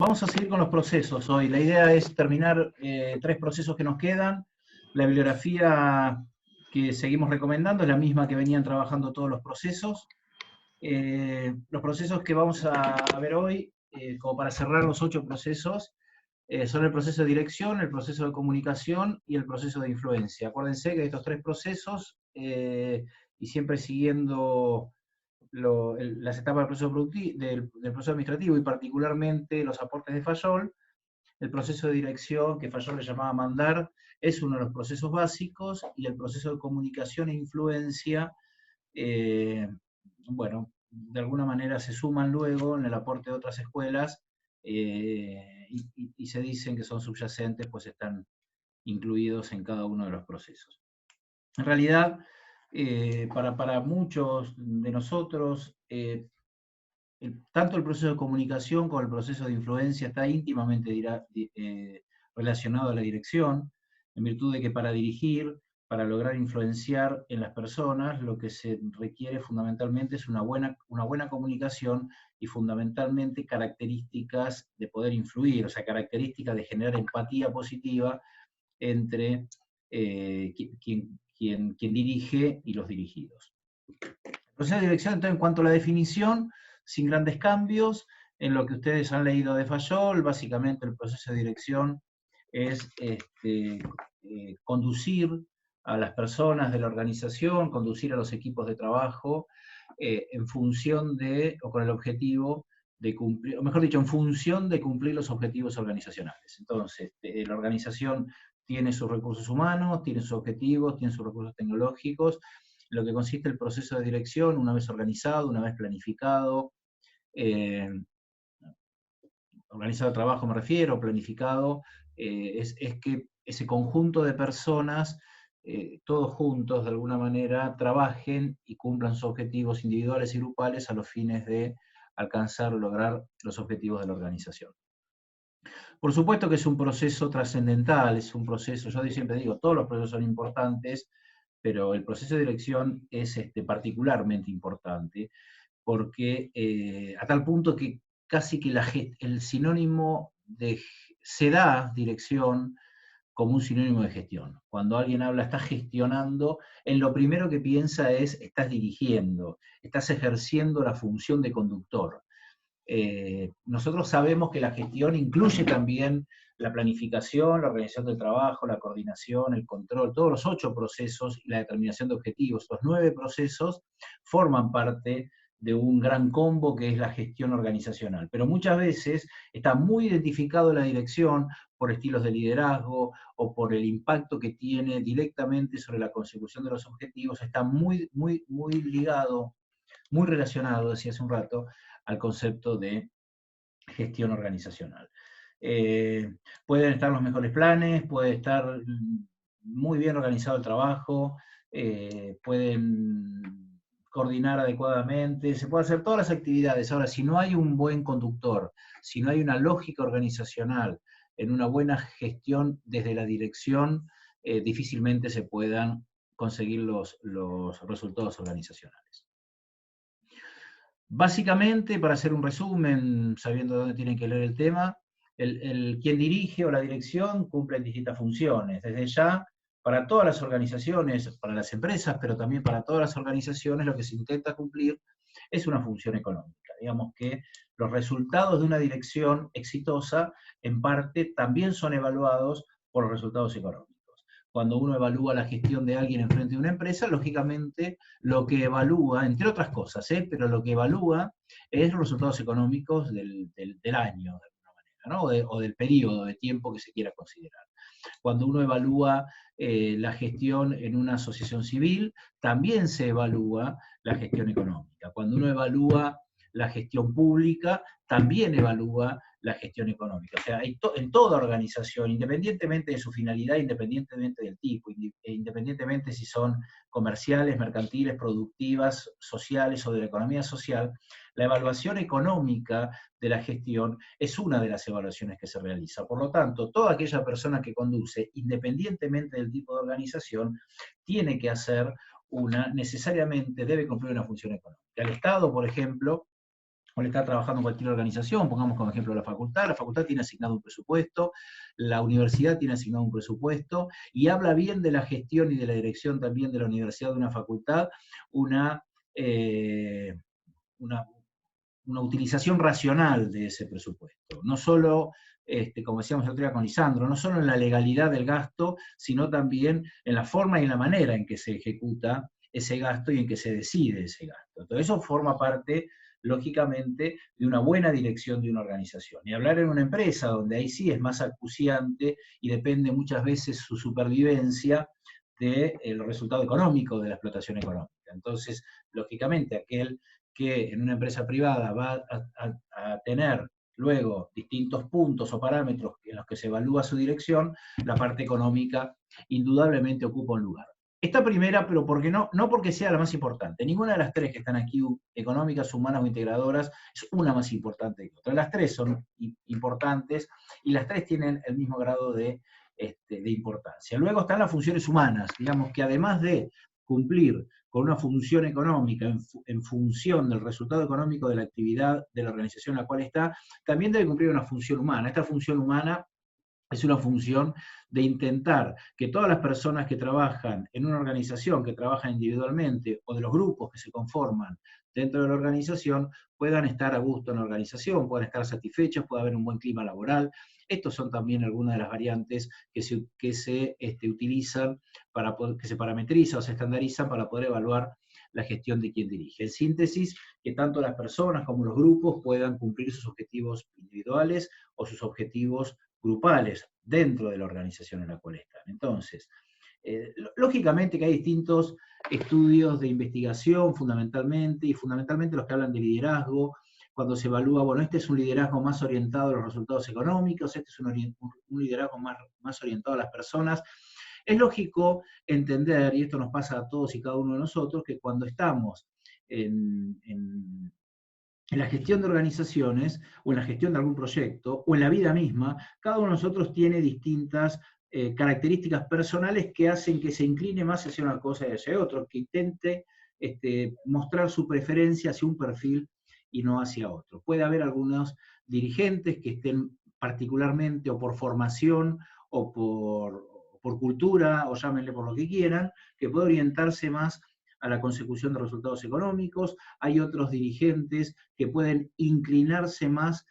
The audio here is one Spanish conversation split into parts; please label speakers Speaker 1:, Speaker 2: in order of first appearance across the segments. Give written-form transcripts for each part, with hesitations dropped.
Speaker 1: Vamos a seguir con los procesos hoy. La idea es terminar 3 procesos que nos quedan. La bibliografía que seguimos recomendando es la misma que venían trabajando todos los procesos. Los procesos que vamos a ver hoy, como para cerrar los 8 procesos, son el proceso de dirección, el proceso de comunicación y el proceso de influencia. Acuérdense que estos 3 procesos, y siempre siguiendo las etapas del proceso administrativo y particularmente los aportes de Fayol, el proceso de dirección, que Fayol le llamaba mandar, es uno de los procesos básicos, y el proceso de comunicación e influencia, bueno, de alguna manera se suman luego en el aporte de otras escuelas, y se dicen que son subyacentes, pues están incluidos en cada uno de los procesos. En realidad, para muchos de nosotros, tanto el proceso de comunicación como el proceso de influencia está íntimamente relacionado a la dirección, en virtud de que para dirigir, para lograr influenciar en las personas, lo que se requiere fundamentalmente es una buena comunicación y fundamentalmente características de poder influir, o sea, características de generar empatía positiva entre quien dirige y los dirigidos. El proceso de dirección, entonces, en cuanto a la definición, sin grandes cambios, en lo que ustedes han leído de Fayol, básicamente el proceso de dirección es conducir a las personas de la organización, conducir a los equipos de trabajo en función de, o con el objetivo de cumplir, o mejor dicho, en función de cumplir los objetivos organizacionales. Entonces, la organización tiene sus recursos humanos, tiene sus objetivos, tiene sus recursos tecnológicos, lo que consiste el proceso de dirección, una vez organizado, una vez planificado, organizado el trabajo me refiero, planificado, es que ese conjunto de personas, todos juntos de alguna manera, trabajen y cumplan sus objetivos individuales y grupales a los fines de alcanzar o lograr los objetivos de la organización. Por supuesto que es un proceso trascendental, es un proceso, yo siempre digo, todos los procesos son importantes, pero el proceso de dirección es particularmente importante, porque a tal punto que casi que el sinónimo se da dirección como un sinónimo de gestión. Cuando alguien habla, está gestionando, en lo primero que piensa es, estás dirigiendo, estás ejerciendo la función de conductor. Nosotros sabemos que la gestión incluye también la planificación, la organización del trabajo, la coordinación, el control, todos los 8 procesos y la determinación de objetivos. Los 9 procesos forman parte de un gran combo que es la gestión organizacional. Pero muchas veces está muy identificado la dirección por estilos de liderazgo o por el impacto que tiene directamente sobre la consecución de los objetivos, está muy ligado, muy relacionado, decía hace un rato, al concepto de gestión organizacional. Pueden estar los mejores planes, puede estar muy bien organizado el trabajo, pueden coordinar adecuadamente, se pueden hacer todas las actividades. Ahora, si no hay un buen conductor, si no hay una lógica organizacional, en una buena gestión desde la dirección, difícilmente se puedan conseguir los resultados organizacionales. Básicamente, para hacer un resumen, sabiendo dónde tienen que leer el tema, quien dirige o la dirección cumple distintas funciones. Desde ya, para todas las organizaciones, para las empresas, pero también para todas las organizaciones, lo que se intenta cumplir es una función económica. Digamos que los resultados de una dirección exitosa, en parte, también son evaluados por los resultados económicos. Cuando uno evalúa la gestión de alguien en frente de una empresa, lógicamente lo que evalúa, entre otras cosas, pero lo que evalúa es los resultados económicos del año, de alguna manera, ¿no? O del periodo de tiempo que se quiera considerar. Cuando uno evalúa la gestión en una asociación civil, también se evalúa la gestión económica. Cuando uno evalúa la gestión pública, también evalúa la gestión económica. O sea, en toda organización, independientemente de su finalidad, independientemente del tipo, independientemente si son comerciales, mercantiles, productivas, sociales o de la economía social, la evaluación económica de la gestión es una de las evaluaciones que se realiza. Por lo tanto, toda aquella persona que conduce, independientemente del tipo de organización, tiene que hacer necesariamente debe cumplir una función económica. El Estado, por ejemplo, o le está trabajando en cualquier organización, pongamos como ejemplo la facultad tiene asignado un presupuesto, la universidad tiene asignado un presupuesto, y habla bien de la gestión y de la dirección también de la universidad, de una facultad, una, eh, una, una utilización racional de ese presupuesto. No solo, como decíamos el otro día con Lisandro, no solo en la legalidad del gasto, sino también en la forma y en la manera en que se ejecuta ese gasto y en que se decide ese gasto. Entonces eso forma parte, lógicamente, de una buena dirección de una organización. Y hablar en una empresa, donde ahí sí es más acuciante y depende muchas veces su supervivencia del resultado económico de la explotación económica. Entonces, lógicamente, aquel que en una empresa privada va a tener luego distintos puntos o parámetros en los que se evalúa su dirección, la parte económica indudablemente ocupa un lugar. Esta primera, pero porque no porque sea la más importante. Ninguna de las tres que están aquí, económicas, humanas o integradoras, es una más importante que otra. Las tres son importantes y las tres tienen el mismo grado de importancia. Luego están las funciones humanas, digamos que además de cumplir con una función económica en función del resultado económico de la actividad de la organización en la cual está, también debe cumplir una función humana. Esta función humana es una función de intentar que todas las personas que trabajan en una organización, que trabajan individualmente, o de los grupos que se conforman dentro de la organización, puedan estar a gusto en la organización, puedan estar satisfechos, pueda haber un buen clima laboral. Estos son también algunas de las variantes que se utilizan, que se parametrizan o se estandarizan para poder evaluar la gestión de quien dirige. En síntesis, que tanto las personas como los grupos puedan cumplir sus objetivos individuales o sus objetivos grupales dentro de la organización en la cual están. Entonces, lógicamente que hay distintos estudios de investigación fundamentalmente, y fundamentalmente los que hablan de liderazgo, cuando se evalúa, bueno, este es un liderazgo más orientado a los resultados económicos, este es un liderazgo más orientado a las personas. Es lógico entender, y esto nos pasa a todos y cada uno de nosotros, que cuando estamos en la gestión de organizaciones, o en la gestión de algún proyecto, o en la vida misma, cada uno de nosotros tiene distintas características personales que hacen que se incline más hacia una cosa y hacia otra, que intente mostrar su preferencia hacia un perfil y no hacia otro. Puede haber algunos dirigentes que estén particularmente, o por formación, o por cultura, o llámenle por lo que quieran, que puede orientarse más a la consecución de resultados económicos. Hay otros dirigentes que pueden inclinarse más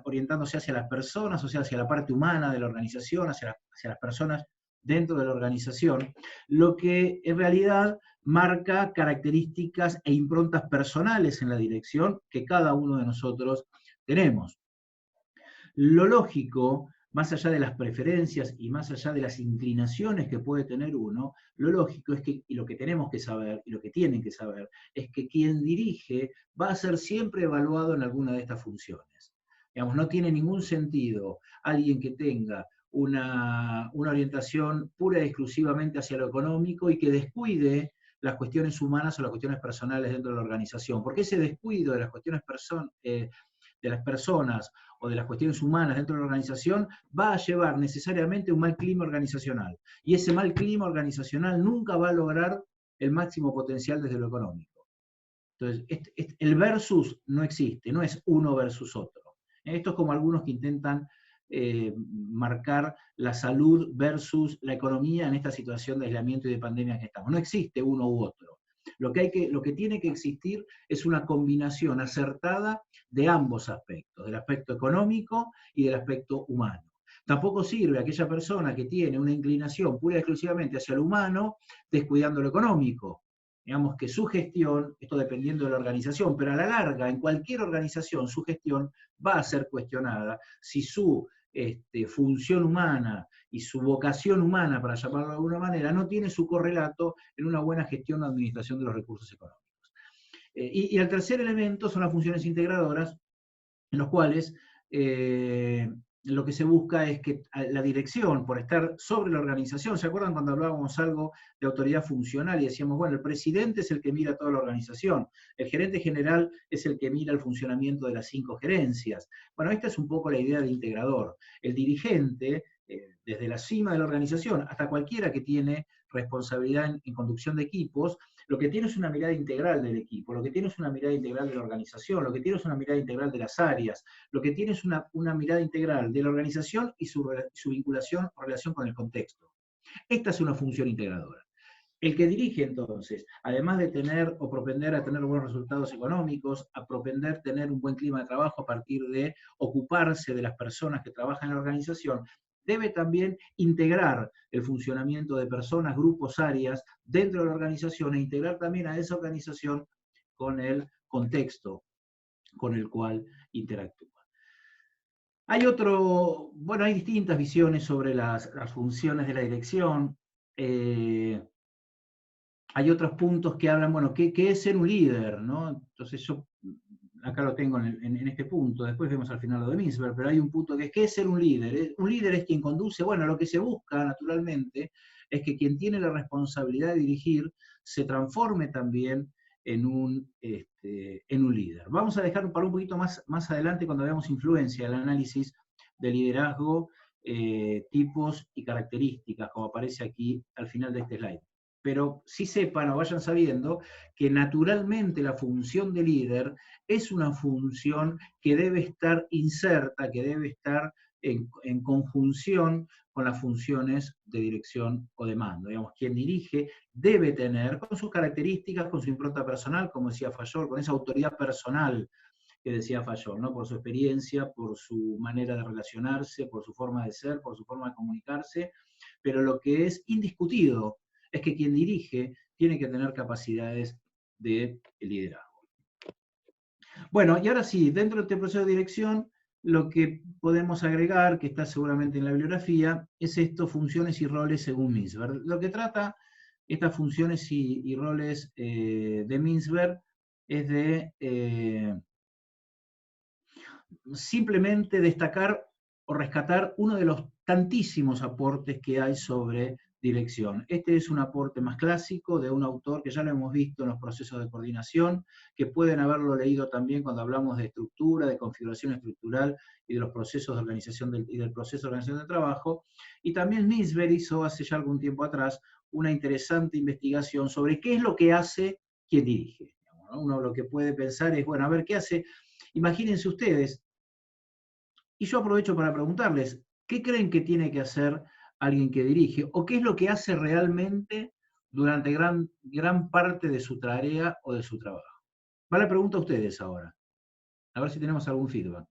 Speaker 1: orientándose hacia las personas, o sea, hacia la parte humana de la organización, hacia las personas dentro de la organización, lo que en realidad marca características e improntas personales en la dirección que cada uno de nosotros tenemos. Lo lógico, más allá de las preferencias y más allá de las inclinaciones que puede tener uno, lo lógico es que, y lo que tenemos que saber, y lo que tienen que saber, es que quien dirige va a ser siempre evaluado en alguna de estas funciones. Digamos, no tiene ningún sentido alguien que tenga una orientación pura y exclusivamente hacia lo económico y que descuide las cuestiones humanas o las cuestiones personales dentro de la organización, porque ese descuido de las cuestiones de las personas o de las cuestiones humanas dentro de la organización va a llevar necesariamente un mal clima organizacional. Y ese mal clima organizacional nunca va a lograr el máximo potencial desde lo económico. Entonces, el versus no existe, no es uno versus otro. Esto es como algunos que intentan marcar la salud versus la economía en esta situación de aislamiento y de pandemia que estamos. No existe uno u otro. Lo que tiene que existir es una combinación acertada de ambos aspectos, del aspecto económico y del aspecto humano. Tampoco sirve aquella persona que tiene una inclinación pura y exclusivamente hacia lo humano, descuidando lo económico. Digamos que su gestión, esto dependiendo de la organización, pero a la larga, en cualquier organización, su gestión va a ser cuestionada si su función humana y su vocación humana, para llamarlo de alguna manera, no tiene su correlato en una buena gestión o administración de los recursos económicos. Y el tercer elemento son las funciones integradoras, en los cuales lo que se busca es que la dirección, por estar sobre la organización, ¿se acuerdan cuando hablábamos algo de autoridad funcional y decíamos, bueno, el presidente es el que mira toda la organización, el gerente general es el que mira el funcionamiento de las 5 gerencias? Bueno, esta es un poco la idea de integrador. El dirigente, desde la cima de la organización hasta cualquiera que tiene responsabilidad en conducción de equipos, lo que tiene es una mirada integral del equipo, lo que tiene es una mirada integral de la organización, lo que tiene es una mirada integral de las áreas, lo que tiene es una mirada integral de la organización y su vinculación o relación con el contexto. Esta es una función integradora. El que dirige, entonces, además de tener o propender a tener buenos resultados económicos, a propender tener un buen clima de trabajo a partir de ocuparse de las personas que trabajan en la organización, debe también integrar el funcionamiento de personas, grupos, áreas dentro de la organización e integrar también a esa organización con el contexto con el cual interactúa. Hay hay distintas visiones sobre las funciones de la dirección. Hay otros puntos que hablan, bueno, ¿qué es ser un líder? ¿No? Entonces yo acá lo tengo en este punto, después vemos al final lo de Minsberg, pero hay un punto que es, ¿qué es ser un líder? Un líder es quien conduce, bueno, lo que se busca naturalmente es que quien tiene la responsabilidad de dirigir se transforme también en un líder. Vamos a dejar para un poquito más adelante cuando veamos influencia, el análisis de liderazgo, tipos y características, como aparece aquí al final de este slide. Pero sí sepan o vayan sabiendo que naturalmente la función de líder es una función que debe estar inserta, que debe estar en conjunción con las funciones de dirección o de mando. Digamos, quien dirige debe tener, con sus características, con su impronta personal, como decía Fayol, con esa autoridad personal que decía Fayol, ¿no? Por su experiencia, por su manera de relacionarse, por su forma de ser, por su forma de comunicarse, pero lo que es indiscutido es que quien dirige tiene que tener capacidades de liderazgo. Bueno, y ahora sí, dentro de este proceso de dirección, lo que podemos agregar, que está seguramente en la bibliografía, es esto, funciones y roles según Minsberg. Lo que trata estas funciones y roles de Minsberg es de simplemente destacar o rescatar uno de los tantísimos aportes que hay sobre dirección. Este es un aporte más clásico de un autor que ya lo hemos visto en los procesos de coordinación, que pueden haberlo leído también cuando hablamos de estructura, de configuración estructural y de los procesos de organización del proceso de organización del trabajo. Y también Minsberg hizo hace ya algún tiempo atrás una interesante investigación sobre qué es lo que hace quien dirige. Uno lo que puede pensar es, bueno, a ver, ¿qué hace? Imagínense ustedes, y yo aprovecho para preguntarles, ¿qué creen que tiene que hacer alguien que dirige? ¿O qué es lo que hace realmente durante gran parte de su tarea o de su trabajo? Va la pregunta a ustedes ahora. A ver si tenemos algún feedback.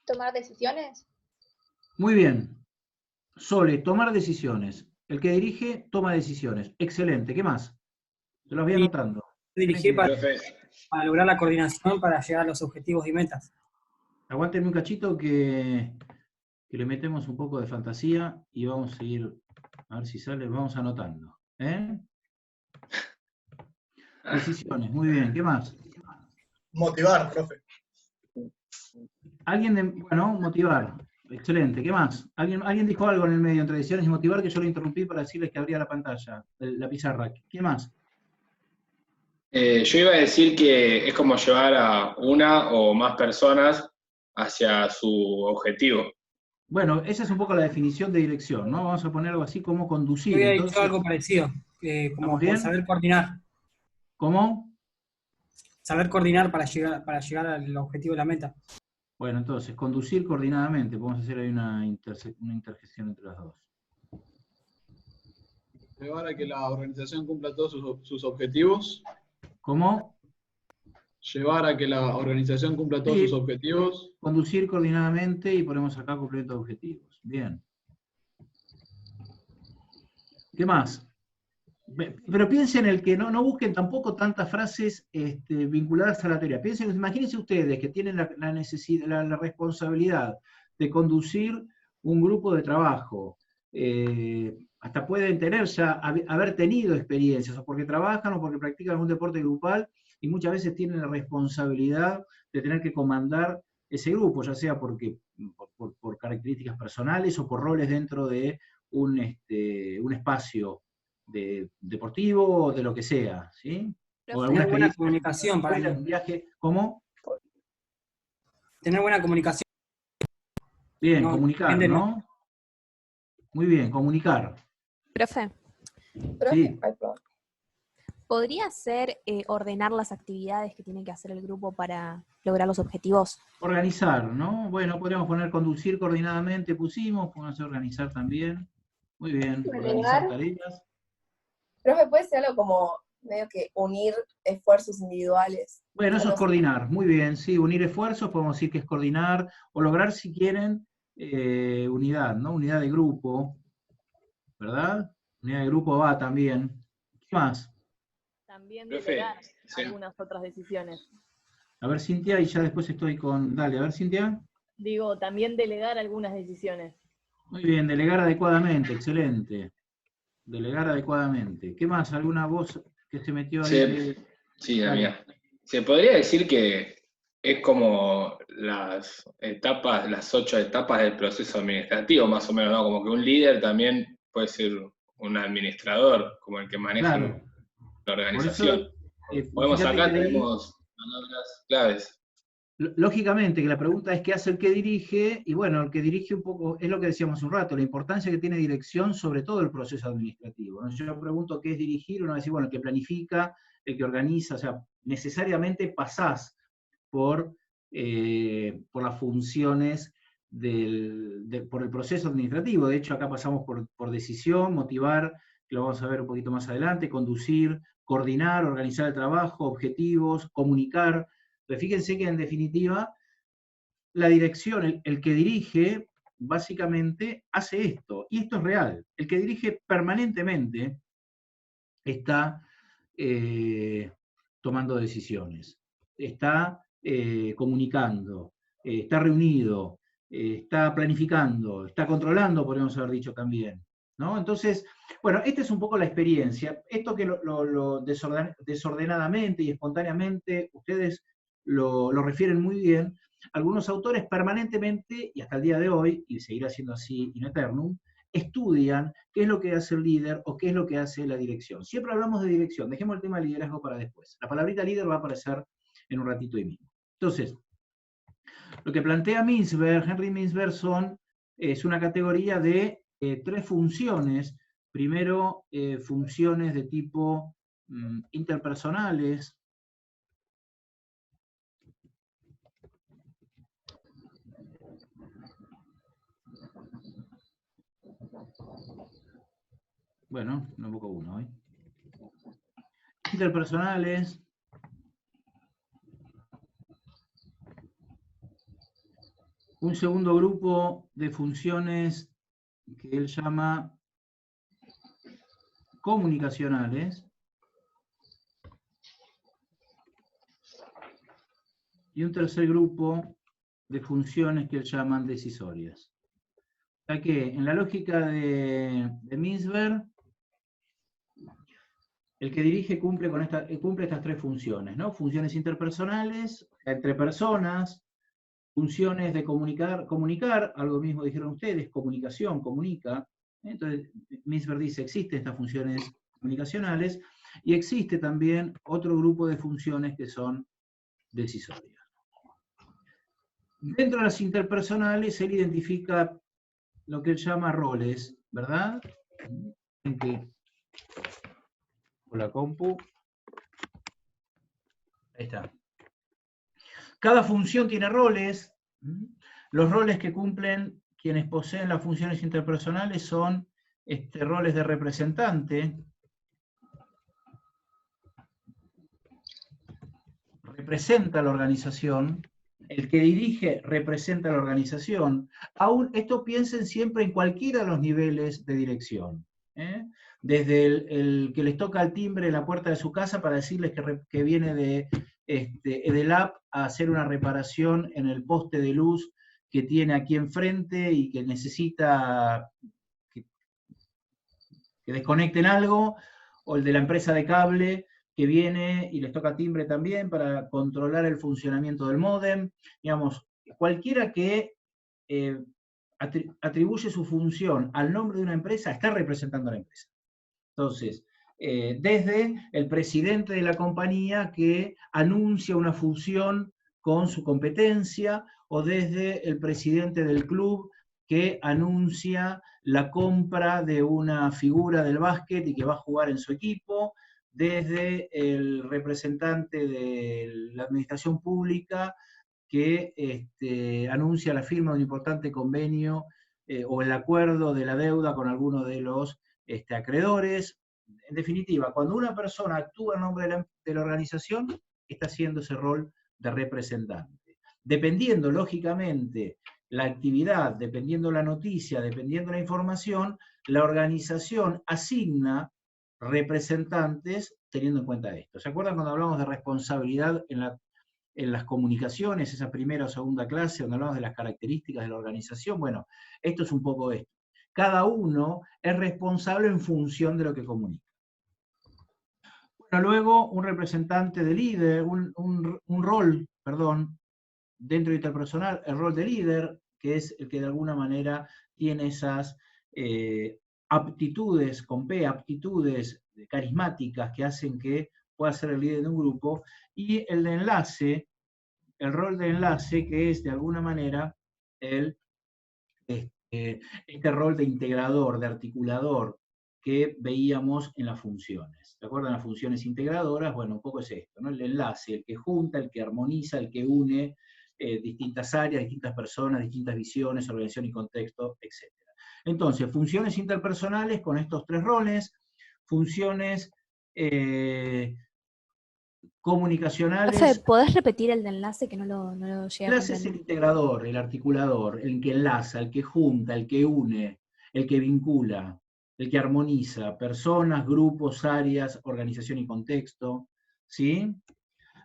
Speaker 2: Tomar decisiones.
Speaker 1: Muy bien. Sole, tomar decisiones. El que dirige, toma decisiones. Excelente. ¿Qué más? Se los voy anotando.
Speaker 3: Dirigir para lograr la coordinación para llegar a los objetivos y metas.
Speaker 1: Aguántenme un cachito que le metemos un poco de fantasía y vamos a seguir, a ver si sale, vamos anotando. Decisiones, muy bien, ¿qué más?
Speaker 4: Motivar, profe.
Speaker 1: Bueno, motivar, excelente, ¿qué más? ¿Alguien dijo algo en el medio entre decisiones y motivar que yo lo interrumpí para decirles que abría la pantalla, la pizarra? ¿Qué más?
Speaker 5: Yo iba a decir que es como llevar a una o más personas hacia su objetivo.
Speaker 1: Bueno, esa es un poco la definición de dirección, ¿no? Vamos a poner algo así como conducir.
Speaker 3: Yo había dicho algo parecido, como por saber coordinar.
Speaker 1: ¿Cómo?
Speaker 3: Saber coordinar para llegar al objetivo de la meta.
Speaker 1: Bueno, entonces, conducir coordinadamente. Podemos hacer ahí una interjección entre las dos.
Speaker 4: Llevar a que la organización cumpla todos sus objetivos.
Speaker 1: ¿Cómo?
Speaker 4: Llevar a que la organización cumpla todos sus objetivos.
Speaker 1: Conducir coordinadamente y ponemos acá completo de objetivos. Bien. ¿Qué más? Pero piensen en el que no busquen tampoco tantas frases vinculadas a la teoría. Imagínense ustedes que tienen la necesidad, la responsabilidad de conducir un grupo de trabajo. Hasta pueden tener ya, haber tenido experiencias, o porque trabajan o porque practican algún deporte grupal, y muchas veces tienen la responsabilidad de tener que comandar ese grupo, ya sea por características personales o por roles dentro de un espacio deportivo o de lo que sea, ¿sí? O alguna
Speaker 3: tener buena comunicación para
Speaker 1: un viaje, ¿cómo?
Speaker 3: Tener buena comunicación.
Speaker 1: Bien, comunicar, ¿no? Muy bien, comunicar.
Speaker 2: Profe,
Speaker 1: Sí.
Speaker 2: ¿podría ser ordenar las actividades que tiene que hacer el grupo para lograr los objetivos?
Speaker 1: Organizar, ¿no? Bueno, podríamos poner conducir coordinadamente, pusimos, pónganse a organizar también. Muy bien, organizar tareas.
Speaker 6: Profe, puede ser algo como medio que unir esfuerzos individuales.
Speaker 1: Bueno, eso es coordinar, muy bien, sí, unir esfuerzos, podemos decir que es coordinar, o lograr, si quieren, unidad, ¿no? Unidad de grupo, ¿verdad? Unidad de grupo va también. ¿Qué más?
Speaker 7: También
Speaker 5: Profe,
Speaker 7: delegar
Speaker 5: sí.
Speaker 7: algunas otras decisiones.
Speaker 1: A ver, Cintia, y ya después estoy con... Dale, a ver, Cintia.
Speaker 7: Digo, también delegar algunas decisiones.
Speaker 1: Muy bien, delegar adecuadamente, excelente. Delegar adecuadamente. ¿Qué más? ¿Alguna voz que se metió ahí?
Speaker 5: Sí, la mía. Se podría decir que es como las etapas, las 8 etapas del proceso administrativo, más o menos, ¿no? Como que un líder también puede ser un administrador, como el que maneja
Speaker 1: Claro.
Speaker 5: la organización.
Speaker 1: Por eso,
Speaker 5: Podemos
Speaker 1: fíjate
Speaker 5: acá,
Speaker 1: que ahí,
Speaker 5: tenemos palabras claves.
Speaker 1: lógicamente, que la pregunta es qué hace el que dirige, y bueno, el que dirige un poco, es lo que decíamos hace un rato, la importancia que tiene dirección sobre todo el proceso administrativo, ¿no? Yo pregunto qué es dirigir, uno va a decir, bueno, el que planifica, el que organiza, o sea, necesariamente pasás por las funciones por el proceso administrativo. De hecho, acá pasamos por decisión, motivar, que lo vamos a ver un poquito más adelante, conducir, coordinar, organizar el trabajo, objetivos, comunicar. Pero fíjense que en definitiva, la dirección, el que dirige, básicamente hace esto, y esto es real. El que dirige permanentemente está tomando decisiones, está comunicando, está reunido, está planificando, está controlando, podríamos haber dicho también, ¿no? Entonces, bueno, esta es un poco la experiencia. Esto que lo desordenadamente y espontáneamente ustedes lo refieren muy bien. Algunos autores permanentemente, y hasta el día de hoy, y seguirá siendo así in eternum, estudian qué es lo que hace el líder o qué es lo que hace la dirección. Siempre hablamos de dirección, dejemos el tema de liderazgo para después. La palabrita líder va a aparecer en un ratito ahí mismo. Entonces, lo que plantea Henry Mintzberg es una categoría de 3 funciones. Primero, funciones de tipo interpersonales. Bueno, no poco uno hoy. Interpersonales. Un segundo grupo de funciones que él llama comunicacionales. Y un tercer grupo de funciones que él llama decisorias. O sea que en la lógica de Mintzberg, el que dirige cumple estas 3 funciones, ¿no? Funciones interpersonales, entre personas, funciones de comunicar, algo mismo dijeron ustedes, comunicación, comunica. Entonces, Mintzberg dice, existen estas funciones comunicacionales, y existe también otro grupo de funciones que son decisorias. Dentro de las interpersonales, él identifica lo que él llama roles, ¿verdad? Con la compu. Ahí está. Cada función tiene roles. Los roles que cumplen quienes poseen las funciones interpersonales son roles de representante. Representa la organización. El que dirige representa la organización. Aún esto piensen siempre en cualquiera de los niveles de dirección. Desde el que les toca el timbre en la puerta de su casa para decirles que viene de Edelap a hacer una reparación en el poste de luz que tiene aquí enfrente y que necesita que desconecten algo, o el de la empresa de cable que viene y les toca timbre también para controlar el funcionamiento del módem. Digamos, cualquiera que atribuye su función al nombre de una empresa está representando a la empresa. Entonces, desde el presidente de la compañía que anuncia una fusión con su competencia, o desde el presidente del club que anuncia la compra de una figura del básquet y que va a jugar en su equipo, desde el representante de la administración pública que anuncia la firma de un importante convenio o el acuerdo de la deuda con alguno de los acreedores. En definitiva, cuando una persona actúa en nombre de la organización, está haciendo ese rol de representante. Dependiendo, lógicamente, la actividad, dependiendo la noticia, dependiendo la información, la organización asigna representantes teniendo en cuenta esto. ¿Se acuerdan cuando hablamos de responsabilidad en las comunicaciones, esa primera o segunda clase, donde hablamos de las características de la organización? Bueno, esto es un poco esto. Cada uno es responsable en función de lo que comunica. Bueno, luego un representante de líder, un rol, perdón, dentro de interpersonal, el rol de líder, que es el que de alguna manera tiene esas aptitudes, con P, aptitudes carismáticas que hacen que pueda ser el líder de un grupo, y el de enlace, el rol de enlace, que es de alguna manera este rol de integrador, de articulador, que veíamos en las funciones. ¿Se acuerdan las funciones integradoras? Bueno, un poco es esto, ¿no? El enlace, el que junta, el que armoniza, el que une distintas áreas, distintas personas, distintas visiones, organización y contexto, etc. Entonces, funciones interpersonales con estos tres roles, funciones comunicacionales.
Speaker 2: Profe, ¿podés repetir el de enlace que no lo llegué a
Speaker 1: El enlace es el
Speaker 2: comprender?
Speaker 1: integrador, el articulador, el que enlaza, el que junta, el que une, el que vincula, el que armoniza personas, grupos, áreas, organización y contexto, ¿sí?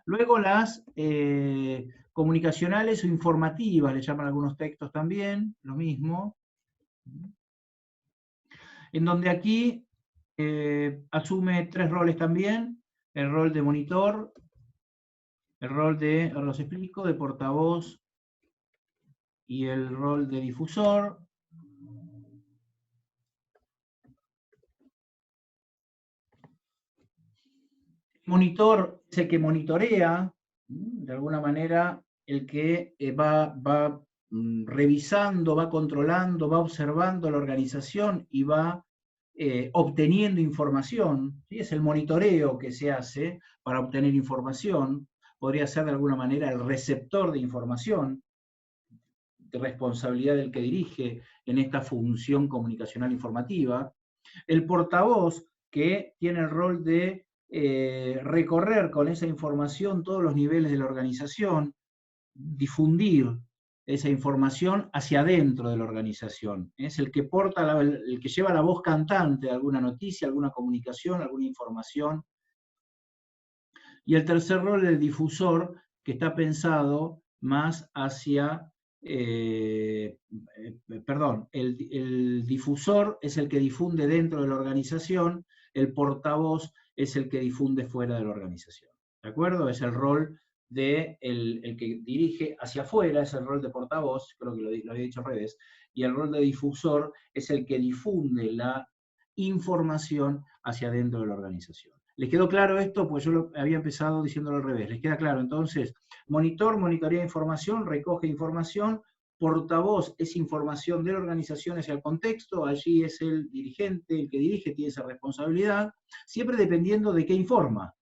Speaker 1: Luego las comunicacionales o informativas, le llaman algunos textos también, lo mismo, en donde aquí asume tres roles también: el rol de monitor, el rol de, ahora los explico, de portavoz y el rol de difusor. Monitor es el que monitorea, de alguna manera, el que va revisando, va controlando, va observando la organización y va obteniendo información, ¿sí? Es el monitoreo que se hace para obtener información. Podría ser de alguna manera el receptor de información, de responsabilidad del que dirige en esta función comunicacional informativa. El portavoz, que tiene el rol de recorrer con esa información todos los niveles de la organización, difundir esa información hacia adentro de la organización. Es el que porta, el que lleva la voz cantante de alguna noticia, alguna comunicación, alguna información. Y el tercer rol, el difusor, que está pensado más hacia, el difusor es el que difunde dentro de la organización, el portavoz es el que difunde fuera de la organización. ¿De acuerdo? Es el rol de el que dirige hacia afuera, es el rol de portavoz, creo que lo había dicho al revés, y el rol de difusor es el que difunde la información hacia adentro de la organización. ¿Les quedó claro esto? Pues yo lo había empezado diciéndolo al revés. ¿Les queda claro? Entonces, monitor monitorea información, recoge información, portavoz es información de la organización hacia el contexto, allí es el dirigente, el que dirige, tiene esa responsabilidad, siempre dependiendo de qué informa.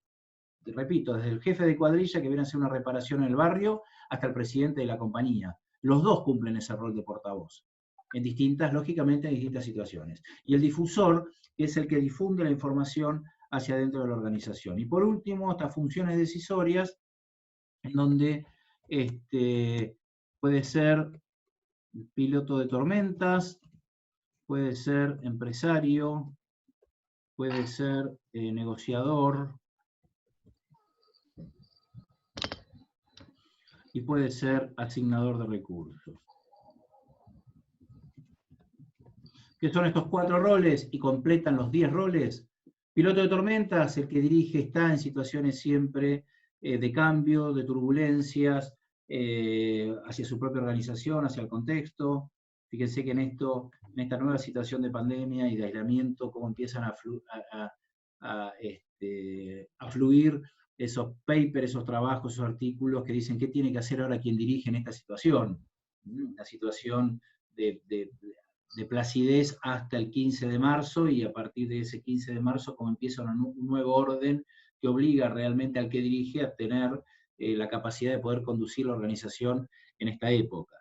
Speaker 1: Repito, desde el jefe de cuadrilla que viene a hacer una reparación en el barrio hasta el presidente de la compañía. Los dos cumplen ese rol de portavoz, en distintas, lógicamente, en distintas situaciones. Y el difusor es el que difunde la información hacia dentro de la organización. Y por último, estas funciones decisorias, en donde puede ser piloto de tormentas, puede ser empresario, puede ser negociador, y puede ser asignador de recursos. ¿Qué son estos 4 roles? Y completan los 10 roles. Piloto de tormentas, el que dirige, está en situaciones siempre de cambio, de turbulencias, hacia su propia organización, hacia el contexto. Fíjense que en esta nueva situación de pandemia y de aislamiento, cómo empiezan a fluir esos papers, esos trabajos, esos artículos que dicen qué tiene que hacer ahora quien dirige en esta situación. La situación de placidez hasta el 15 de marzo, y a partir de ese 15 de marzo como empieza un nuevo orden que obliga realmente al que dirige a tener la capacidad de poder conducir la organización en esta época.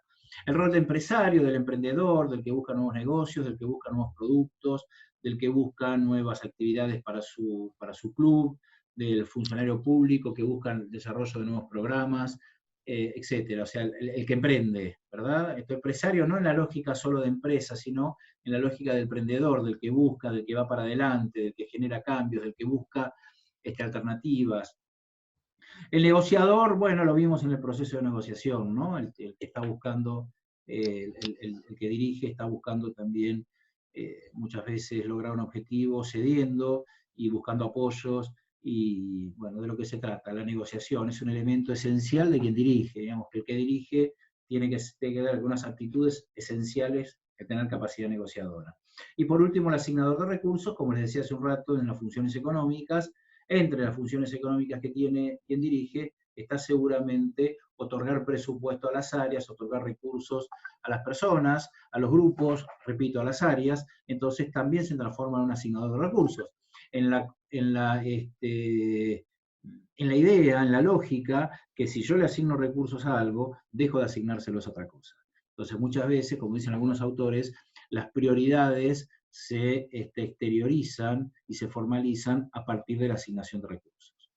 Speaker 1: El rol de empresario, del emprendedor, del que busca nuevos negocios, del que busca nuevos productos, del que busca nuevas actividades para su club, del funcionario público que busca el desarrollo de nuevos programas, etcétera. O sea, el que emprende, ¿verdad? Este empresario no en la lógica solo de empresa, sino en la lógica del emprendedor, del que busca, del que va para adelante, del que genera cambios, del que busca alternativas. El negociador, bueno, lo vimos en el proceso de negociación, ¿no? El que está buscando, el que dirige está buscando también muchas veces lograr un objetivo cediendo y buscando apoyos, y bueno, de lo que se trata, la negociación es un elemento esencial de quien dirige, digamos que el que dirige tiene que tener algunas actitudes esenciales de tener capacidad negociadora. Y por último, el asignador de recursos, como les decía hace un rato, en las funciones económicas. Entre las funciones económicas que tiene quien dirige está seguramente otorgar presupuesto a las áreas, otorgar recursos a las personas, a los grupos, repito, a las áreas. Entonces también se transforma en un asignador de recursos. En la idea, en la lógica, que si yo le asigno recursos a algo, dejo de asignárselos a otra cosa. Entonces muchas veces, como dicen algunos autores, las prioridades se exteriorizan y se formalizan a partir de la asignación de recursos.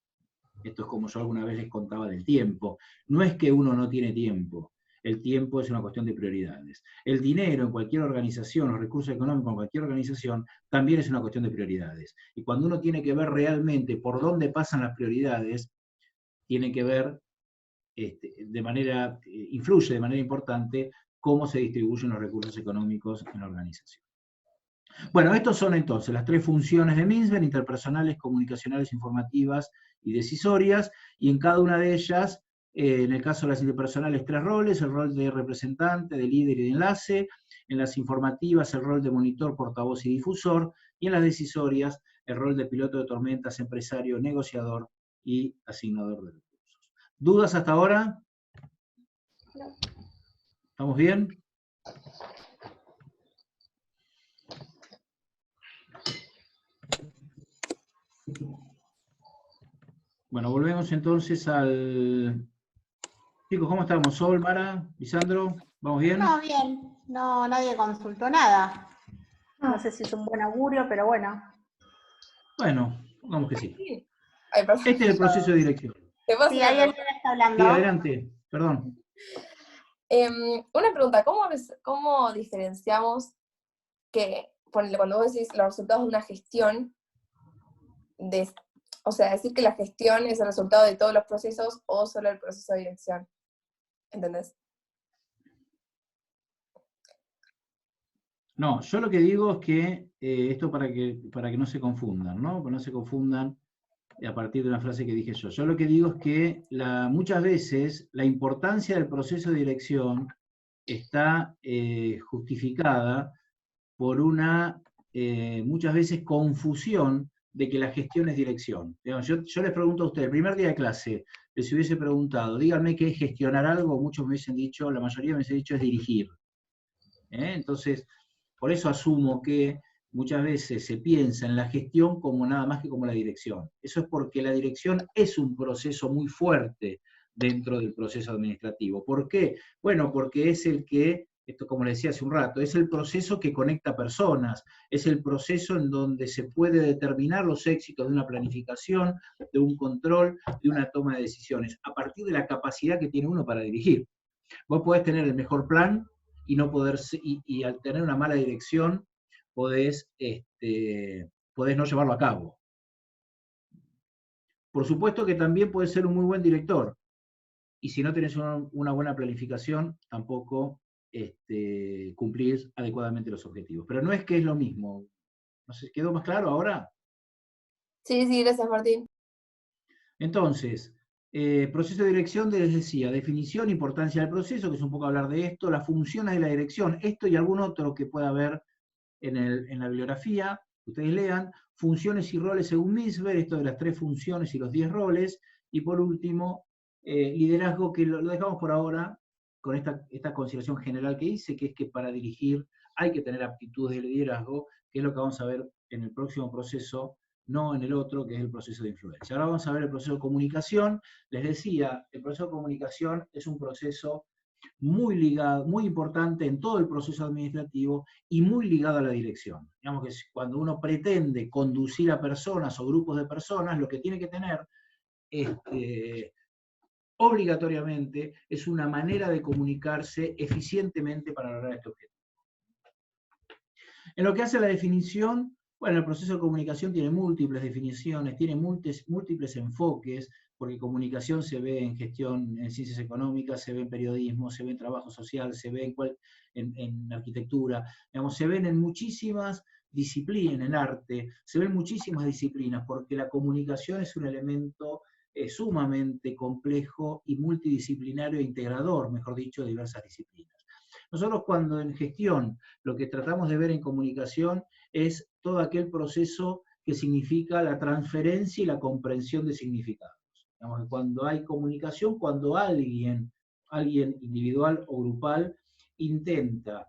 Speaker 1: Esto es como yo alguna vez les contaba del tiempo. No es que uno no tiene tiempo, el tiempo es una cuestión de prioridades. El dinero en cualquier organización, los recursos económicos en cualquier organización, también es una cuestión de prioridades. Y cuando uno tiene que ver realmente por dónde pasan las prioridades, tiene que ver influye de manera importante cómo se distribuyen los recursos económicos en la organización. Bueno, estos son entonces las tres funciones de Mintzberg: interpersonales, comunicacionales, informativas y decisorias, y en cada una de ellas, en el caso de las interpersonales, 3 roles: el rol de representante, de líder y de enlace; en las informativas, el rol de monitor, portavoz y difusor; y en las decisorias, el rol de piloto de tormentas, empresario, negociador y asignador de recursos. ¿Dudas hasta ahora?
Speaker 6: No.
Speaker 1: ¿Estamos bien? Bueno, volvemos entonces al... Chicos, ¿cómo estamos? Sol, Mara, Lisandro, ¿vamos bien?
Speaker 8: No, bien. No, nadie consultó nada. No sé si es un buen augurio, pero bueno.
Speaker 1: Bueno, vamos que sí.
Speaker 6: Ay, perdón.
Speaker 1: Este es el proceso de dirección.
Speaker 6: ¿Te pasa
Speaker 8: Sí,
Speaker 6: una
Speaker 8: ahí
Speaker 6: pregunta?
Speaker 8: alguien está hablando.
Speaker 1: Sí, adelante, perdón.
Speaker 6: Una pregunta, ¿cómo diferenciamos que, ponele, cuando vos decís los resultados de una gestión, o sea, decir que la gestión es el resultado de todos los procesos o solo el proceso de dirección? ¿Entendés?
Speaker 1: No, yo lo que digo es que, esto para que no se confundan, ¿no? Para no se confundan a partir de una frase que dije yo. Yo lo que digo es que muchas veces la importancia del proceso de dirección está justificada por una, muchas veces, confusión de que la gestión es dirección. Digamos, yo les pregunto a ustedes, el primer día de clase, les hubiese preguntado, díganme qué es gestionar algo, muchos me hubiesen dicho, la mayoría me hubiesen dicho es dirigir. Entonces, por eso asumo que muchas veces se piensa en la gestión como nada más que como la dirección. Eso es porque la dirección es un proceso muy fuerte dentro del proceso administrativo. ¿Por qué? Bueno, porque es el que, esto como le decía hace un rato, es el proceso que conecta personas, es el proceso en donde se puede determinar los éxitos de una planificación, de un control, de una toma de decisiones, a partir de la capacidad que tiene uno para dirigir. Vos podés tener el mejor plan y no poder, y al tener una mala dirección, podés no llevarlo a cabo. Por supuesto que también podés ser un muy buen director, y si no tenés una buena planificación, tampoco cumplís adecuadamente los objetivos. Pero no es que es lo mismo. ¿No sé, quedó más claro ahora?
Speaker 6: Sí, gracias, Martín.
Speaker 1: Entonces, proceso de dirección, les decía, definición, importancia del proceso, que es un poco hablar de esto, las funciones de la dirección, esto y algún otro que pueda haber en la bibliografía, ustedes lean, funciones y roles según Mintzberg, esto de las 3 funciones y los 10 roles, y por último, liderazgo, que lo dejamos por ahora, con esta consideración general que hice, que es que para dirigir hay que tener aptitudes de liderazgo, que es lo que vamos a ver en el próximo proceso, no en el otro, que es el proceso de influencia. Ahora vamos a ver el proceso de comunicación. Les decía, el proceso de comunicación es un proceso muy ligado, muy importante en todo el proceso administrativo y muy ligado a la dirección. Digamos que cuando uno pretende conducir a personas o grupos de personas, lo que tiene que tener obligatoriamente es una manera de comunicarse eficientemente para lograr este objetivo. En lo que hace a la definición, bueno, el proceso de comunicación tiene múltiples definiciones, tiene múltiples enfoques, porque comunicación se ve en gestión, en ciencias económicas, se ve en periodismo, se ve en trabajo social, se ve en arquitectura, digamos, se ven en muchísimas disciplinas, en arte, se ven muchísimas disciplinas, porque la comunicación es un elemento sumamente complejo y multidisciplinario e integrador, mejor dicho, de diversas disciplinas. Nosotros cuando en gestión lo que tratamos de ver en comunicación es todo aquel proceso que significa la transferencia y la comprensión de significados. Digamos que cuando hay comunicación, cuando alguien individual o grupal intenta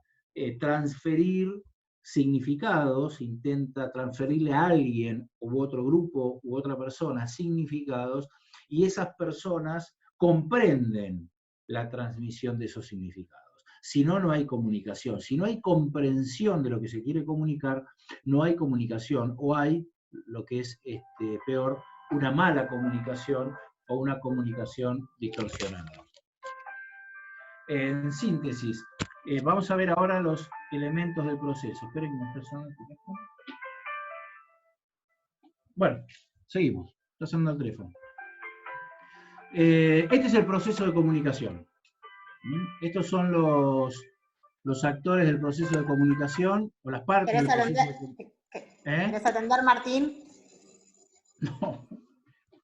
Speaker 1: transferir significados, intenta transferirle a alguien u otro grupo u otra persona significados, y esas personas comprenden la transmisión de esos significados. Si no, no hay comunicación. Si no hay comprensión de lo que se quiere comunicar, no hay comunicación, o hay lo que es peor, una mala comunicación o una comunicación distorsionada. En síntesis, vamos a ver ahora los elementos del proceso. Esperen que me esté sonando el teléfono. Bueno, seguimos. Está sonando el teléfono. Este es el proceso de comunicación. Estos son los actores del proceso de comunicación, o las partes del proceso de comunicación.
Speaker 8: ¿Querés atender, Martín?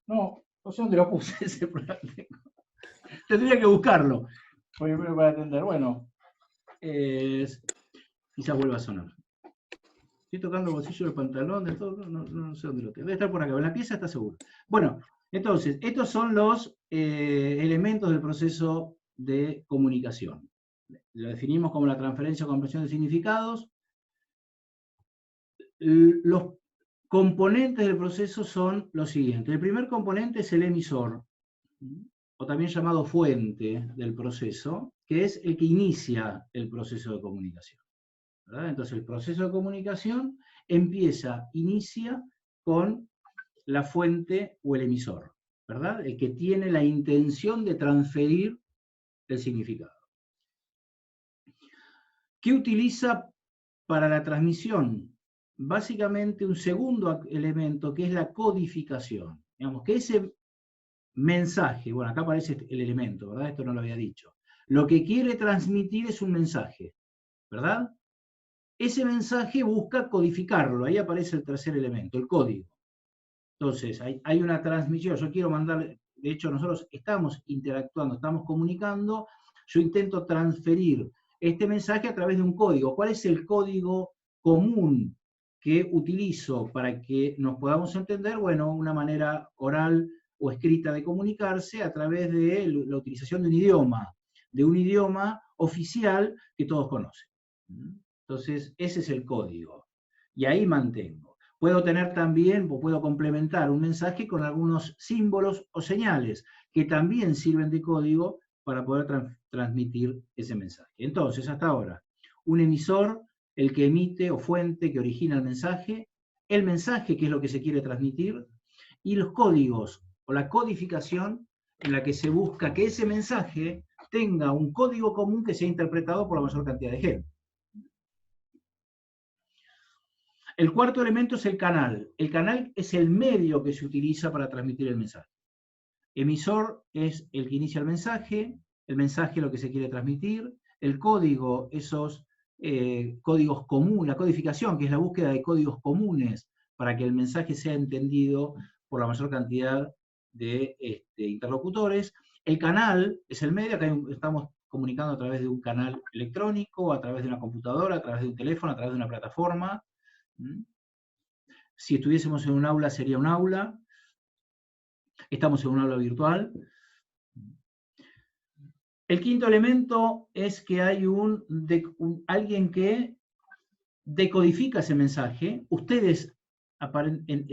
Speaker 1: No sé dónde lo puse ese problema. Tendría que buscarlo primero para atender. Bueno, quizás vuelva a sonar. Estoy tocando el bolsillo del pantalón, de todo, no sé dónde lo tengo. Debe estar por acá, en la pieza está seguro. Bueno, entonces, estos son los elementos del proceso de comunicación. Lo definimos como la transferencia o comprensión de significados. Los componentes del proceso son los siguientes. El primer componente es el emisor, o también llamado fuente del proceso, que es el que inicia el proceso de comunicación, ¿verdad? Entonces el proceso de comunicación inicia con la fuente o el emisor, ¿verdad? El que tiene la intención de transferir el significado. ¿Qué utiliza para la transmisión? Básicamente un segundo elemento, que es la codificación. Digamos que ese mensaje, bueno, acá aparece el elemento, ¿verdad? Esto no lo había dicho. Lo que quiere transmitir es un mensaje, ¿verdad? Ese mensaje busca codificarlo, ahí aparece el tercer elemento, el código. Entonces, hay una transmisión, yo quiero mandar, de hecho nosotros estamos interactuando, estamos comunicando, yo intento transferir este mensaje a través de un código. ¿Cuál es el código común que utilizo para que nos podamos entender? Bueno, una manera oral o escrita de comunicarse a través de la utilización de un idioma oficial que todos conocen. Entonces, ese es el código. Y ahí mantengo. Puedo tener también, o puedo complementar un mensaje con algunos símbolos o señales que también sirven de código para poder transmitir ese mensaje. Entonces, hasta ahora, un emisor, el que emite o fuente que origina el mensaje que es lo que se quiere transmitir, y los códigos o la codificación en la que se busca que ese mensaje tenga un código común que sea interpretado por la mayor cantidad de gente. El cuarto elemento es el canal. El canal es el medio que se utiliza para transmitir el mensaje. Emisor es el que inicia el mensaje lo que se quiere transmitir, el código, esos códigos comunes, la codificación, que es la búsqueda de códigos comunes para que el mensaje sea entendido por la mayor cantidad de interlocutores. El canal es el medio, acá estamos comunicando a través de un canal electrónico, a través de una computadora, a través de un teléfono, a través de una plataforma. Si estuviésemos en un aula, sería un aula. Estamos en un aula virtual. El quinto elemento es que hay alguien que decodifica ese mensaje. Ustedes,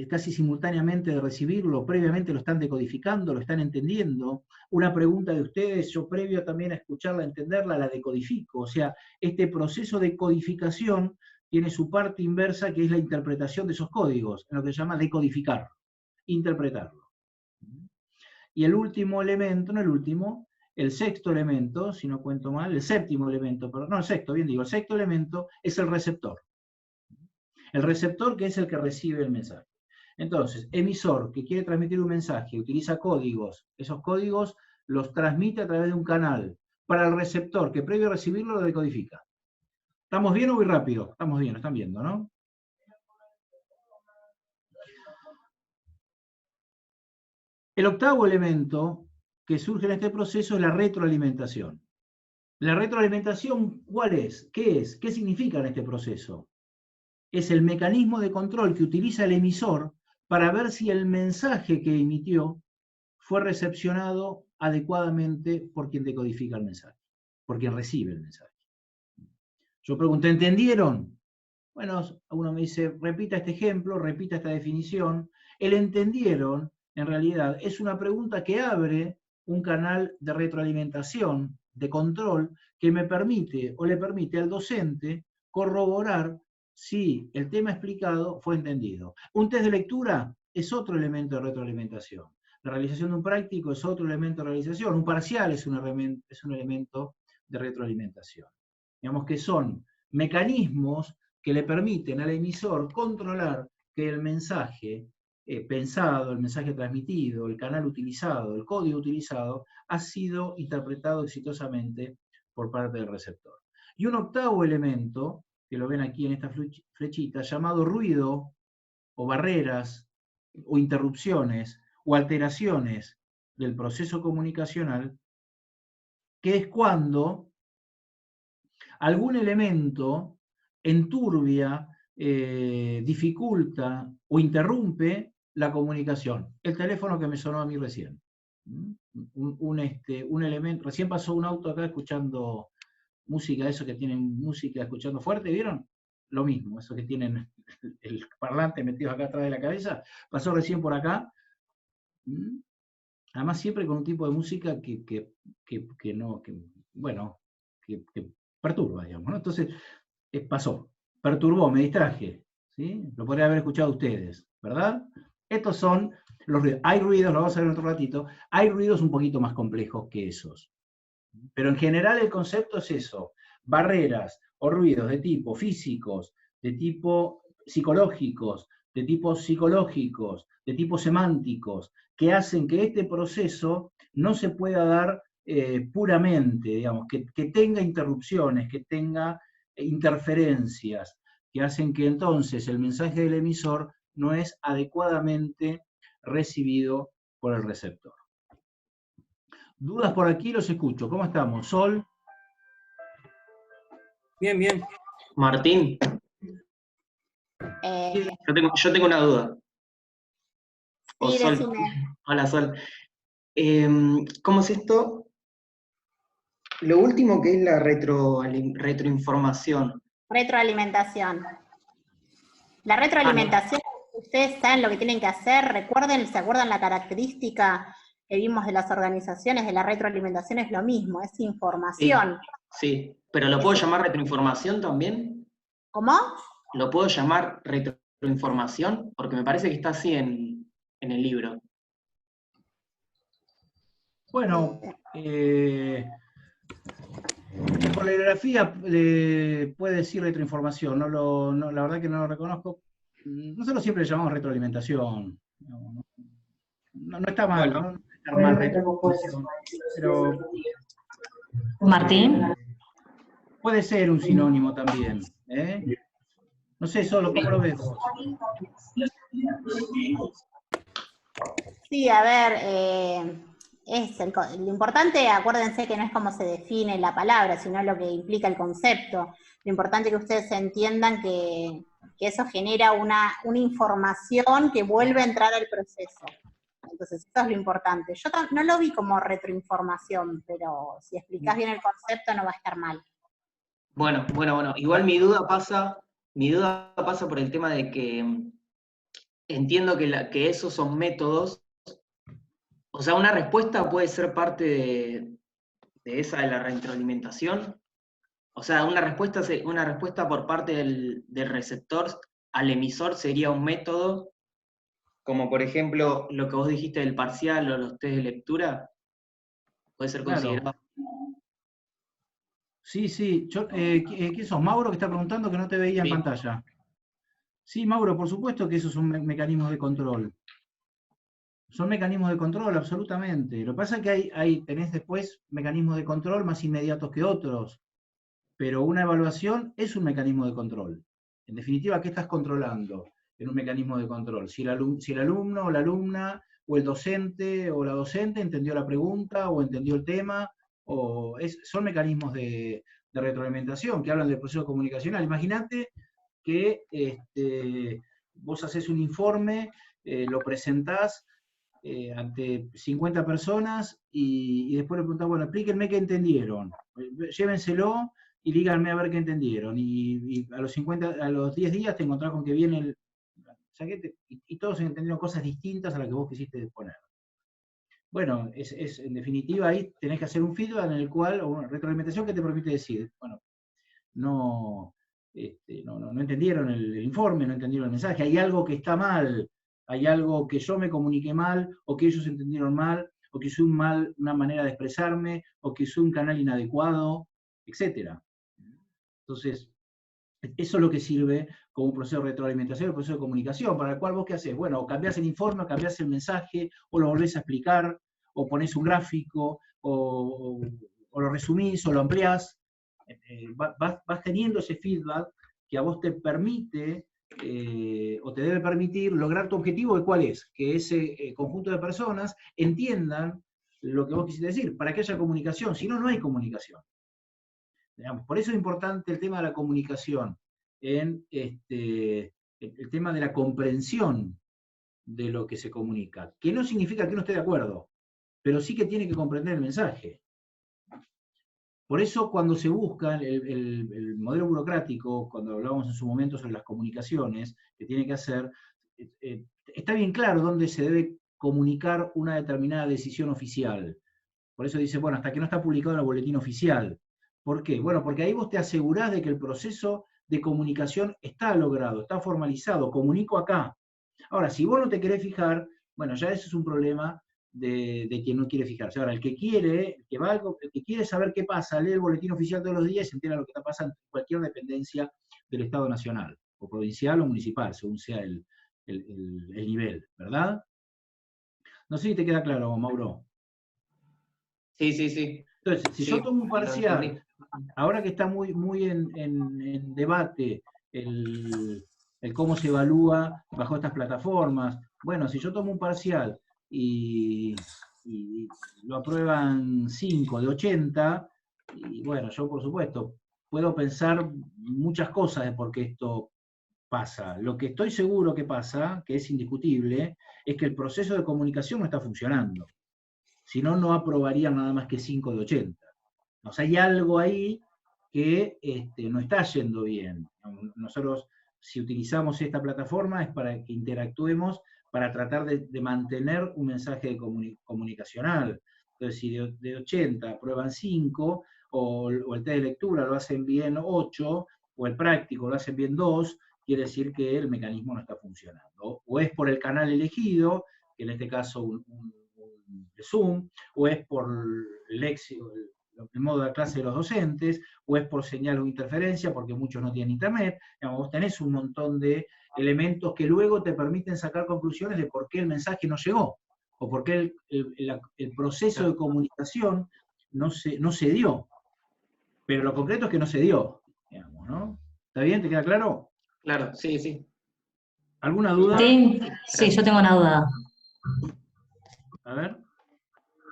Speaker 1: casi simultáneamente de recibirlo, previamente lo están decodificando, lo están entendiendo. Una pregunta de ustedes, yo previo también a escucharla, a entenderla, la decodifico. O sea, este proceso de codificación tiene su parte inversa, que es la interpretación de esos códigos, en lo que se llama decodificar, interpretarlo. Y el último elemento, no el último, el sexto elemento, si no cuento mal, el séptimo elemento, pero no el sexto, bien digo, el sexto elemento es el receptor. El receptor, que es el que recibe el mensaje. Entonces, emisor que quiere transmitir un mensaje, utiliza códigos, esos códigos los transmite a través de un canal para el receptor, que previo a recibirlo lo decodifica. ¿Estamos bien o muy rápido? Estamos bien, lo están viendo, ¿no? El octavo elemento que surge en este proceso es la retroalimentación. ¿La retroalimentación cuál es? ¿Qué es? ¿Qué significa en este proceso? Es el mecanismo de control que utiliza el emisor para ver si el mensaje que emitió fue recepcionado adecuadamente por quien decodifica el mensaje, por quien recibe el mensaje. Yo pregunté, ¿entendieron? Bueno, uno me dice, repita este ejemplo, repita esta definición. El entendieron, en realidad, es una pregunta que abre un canal de retroalimentación, de control, que me permite o le permite al docente corroborar si el tema explicado fue entendido. Un test de lectura es otro elemento de retroalimentación. La realización de un práctico es otro elemento de realización. Un parcial es un elemento de retroalimentación. Digamos que son mecanismos que le permiten al emisor controlar que el mensaje pensado, el mensaje transmitido, el canal utilizado, el código utilizado, ha sido interpretado exitosamente por parte del receptor. Y un octavo elemento, que lo ven aquí en esta flechita, llamado ruido, o barreras, o interrupciones, o alteraciones del proceso comunicacional, que es cuando algún elemento enturbia, dificulta o interrumpe la comunicación. El teléfono que me sonó a mí recién. Un elemento, recién pasó un auto acá escuchando música, eso que tienen música escuchando fuerte, ¿vieron? Lo mismo, eso que tienen el parlante metido acá atrás de la cabeza, pasó recién por acá. Además siempre con un tipo de música que perturba, digamos, ¿no? Entonces, pasó, perturbó, me distraje, ¿sí? Lo podrían haber escuchado ustedes, ¿verdad? Estos son los ruidos. Hay ruidos, lo vamos a ver en otro ratito, hay ruidos un poquito más complejos que esos. Pero en general el concepto es eso, barreras o ruidos de tipo físicos, de tipo psicológicos, de tipo psicológicos, de tipo semánticos, que hacen que este proceso no se pueda dar puramente, digamos, que tenga interrupciones, que tenga interferencias, que hacen que entonces el mensaje del emisor no es adecuadamente recibido por el receptor. ¿Dudas por aquí? Los escucho. ¿Cómo estamos? ¿Sol?
Speaker 3: Bien, bien.
Speaker 9: Martín, yo tengo una duda. O
Speaker 8: Sí,
Speaker 9: Sol.
Speaker 8: decime.
Speaker 9: Hola, Sol. ¿Cómo es esto? Lo último que es la retroinformación.
Speaker 8: Retroalimentación. La retroalimentación, ustedes saben lo que tienen que hacer. Recuerden, ¿se acuerdan la característica que vimos de las organizaciones de la retroalimentación? Es lo mismo, es información.
Speaker 9: Sí, pero ¿lo puedo llamar retroinformación también?
Speaker 8: ¿Cómo?
Speaker 9: ¿Lo puedo llamar retroinformación? Porque me parece que está así en el libro.
Speaker 1: Bueno, por la bibliografía puede decir retroinformación, la verdad que no lo reconozco. Nosotros siempre le llamamos retroalimentación. No está mal, ¿no? No está mal retroalimentación, pero
Speaker 10: Martín.
Speaker 1: puede ser un sinónimo también. No sé, Solo, ¿cómo lo ves vos?
Speaker 8: Sí, a ver, lo importante, acuérdense que no es cómo se define la palabra, sino lo que implica el concepto. Lo importante es que ustedes entiendan que eso genera una información que vuelve a entrar al proceso. Entonces, eso es lo importante. Yo no lo vi como retroinformación, pero si explicás bien el concepto no va a estar mal.
Speaker 9: Bueno. Igual mi duda pasa por el tema de que entiendo que esos son métodos. O sea, una respuesta puede ser parte de esa de la retroalimentación. O sea, una respuesta por parte del receptor al emisor sería un método, como por ejemplo lo que vos dijiste del parcial o los test de lectura, puede ser considerado.
Speaker 1: Sí. ¿Quién sos? Mauro, que está preguntando, que no te veía en pantalla. Sí, Mauro, por supuesto que esos son mecanismos de control. Son mecanismos de control, absolutamente. Lo que pasa es que tenés después mecanismos de control más inmediatos que otros, pero una evaluación es un mecanismo de control. En definitiva, ¿qué estás controlando en un mecanismo de control? Si el alumno o la alumna, o el docente o la docente entendió la pregunta o entendió el tema, son mecanismos de retroalimentación que hablan del proceso comunicacional. Imagínate que vos haces un informe, lo presentás ante 50 personas y después le preguntás, bueno, explíquenme qué entendieron, llévenselo y díganme a ver qué entendieron. Y a los 10 días te encontrás con que viene y todos entendieron cosas distintas a las que vos quisiste exponer. Bueno, en definitiva ahí tenés que hacer un feedback en el cual, o una retroalimentación que te permite decir, bueno, no entendieron el informe, no entendieron el mensaje, hay algo que está mal, hay algo que yo me comuniqué mal, o que ellos entendieron mal, o que usé una manera de expresarme, o que usé un canal inadecuado, etc. Entonces, eso es lo que sirve como un proceso de retroalimentación, un proceso de comunicación, para el cual vos qué hacés, bueno, o cambiás el informe, o cambiás el mensaje, o lo volvés a explicar, o ponés un gráfico, o lo resumís, o lo ampliás. Vas teniendo ese feedback que a vos te permite, o te debe permitir, lograr tu objetivo, de cuál es, que ese conjunto de personas entiendan lo que vos quisiste decir, para que haya comunicación, si no, no hay comunicación. Digamos, por eso es importante el tema de la comunicación, el tema de la comprensión de lo que se comunica, que no significa que uno esté de acuerdo, pero sí que tiene que comprender el mensaje. Por eso cuando se busca el modelo burocrático, cuando hablábamos en su momento sobre las comunicaciones que tiene que hacer, está bien claro dónde se debe comunicar una determinada decisión oficial. Por eso dice, bueno, hasta que no está publicado en el boletín oficial. ¿Por qué? Bueno, porque ahí vos te asegurás de que el proceso de comunicación está logrado, está formalizado, comunico acá. Ahora, si vos no te querés fijar, bueno, ya eso es un problema de quien no quiere fijarse. Ahora, el que quiere saber qué pasa, lee el boletín oficial todos los días y se entera lo que está pasando en cualquier dependencia del Estado Nacional, o provincial o municipal, según sea el nivel, ¿verdad? No sé si te queda claro, Mauro.
Speaker 9: Sí.
Speaker 1: Entonces, si yo tomo un parcial, ahora que está muy en debate el cómo se evalúa bajo estas plataformas, bueno, si yo tomo un parcial y lo aprueban 5 de 80, y bueno, yo por supuesto puedo pensar muchas cosas de por qué esto pasa. Lo que estoy seguro que pasa, que es indiscutible, es que el proceso de comunicación no está funcionando. Si no, no aprobarían nada más que 5 de 80. O sea, hay algo ahí que no está yendo bien. Nosotros, si utilizamos esta plataforma, es para que interactuemos, para tratar de mantener un mensaje comunicacional. Entonces, si de 80 aprueban 5, o el test de lectura lo hacen bien 8, o el práctico lo hacen bien 2, quiere decir que el mecanismo no está funcionando. O es por el canal elegido, que en este caso un Zoom, o es por el modo de clase de los docentes, o es por señal o interferencia, porque muchos no tienen internet. Digamos, vos tenés un montón de elementos que luego te permiten sacar conclusiones de por qué el mensaje no llegó, o por qué el proceso de comunicación no se dio. Pero lo concreto es que no se dio, digamos, ¿no? ¿Está bien? ¿Te queda claro?
Speaker 9: Claro, sí.
Speaker 1: ¿Alguna duda?
Speaker 10: Sí, yo tengo una duda.
Speaker 1: A ver.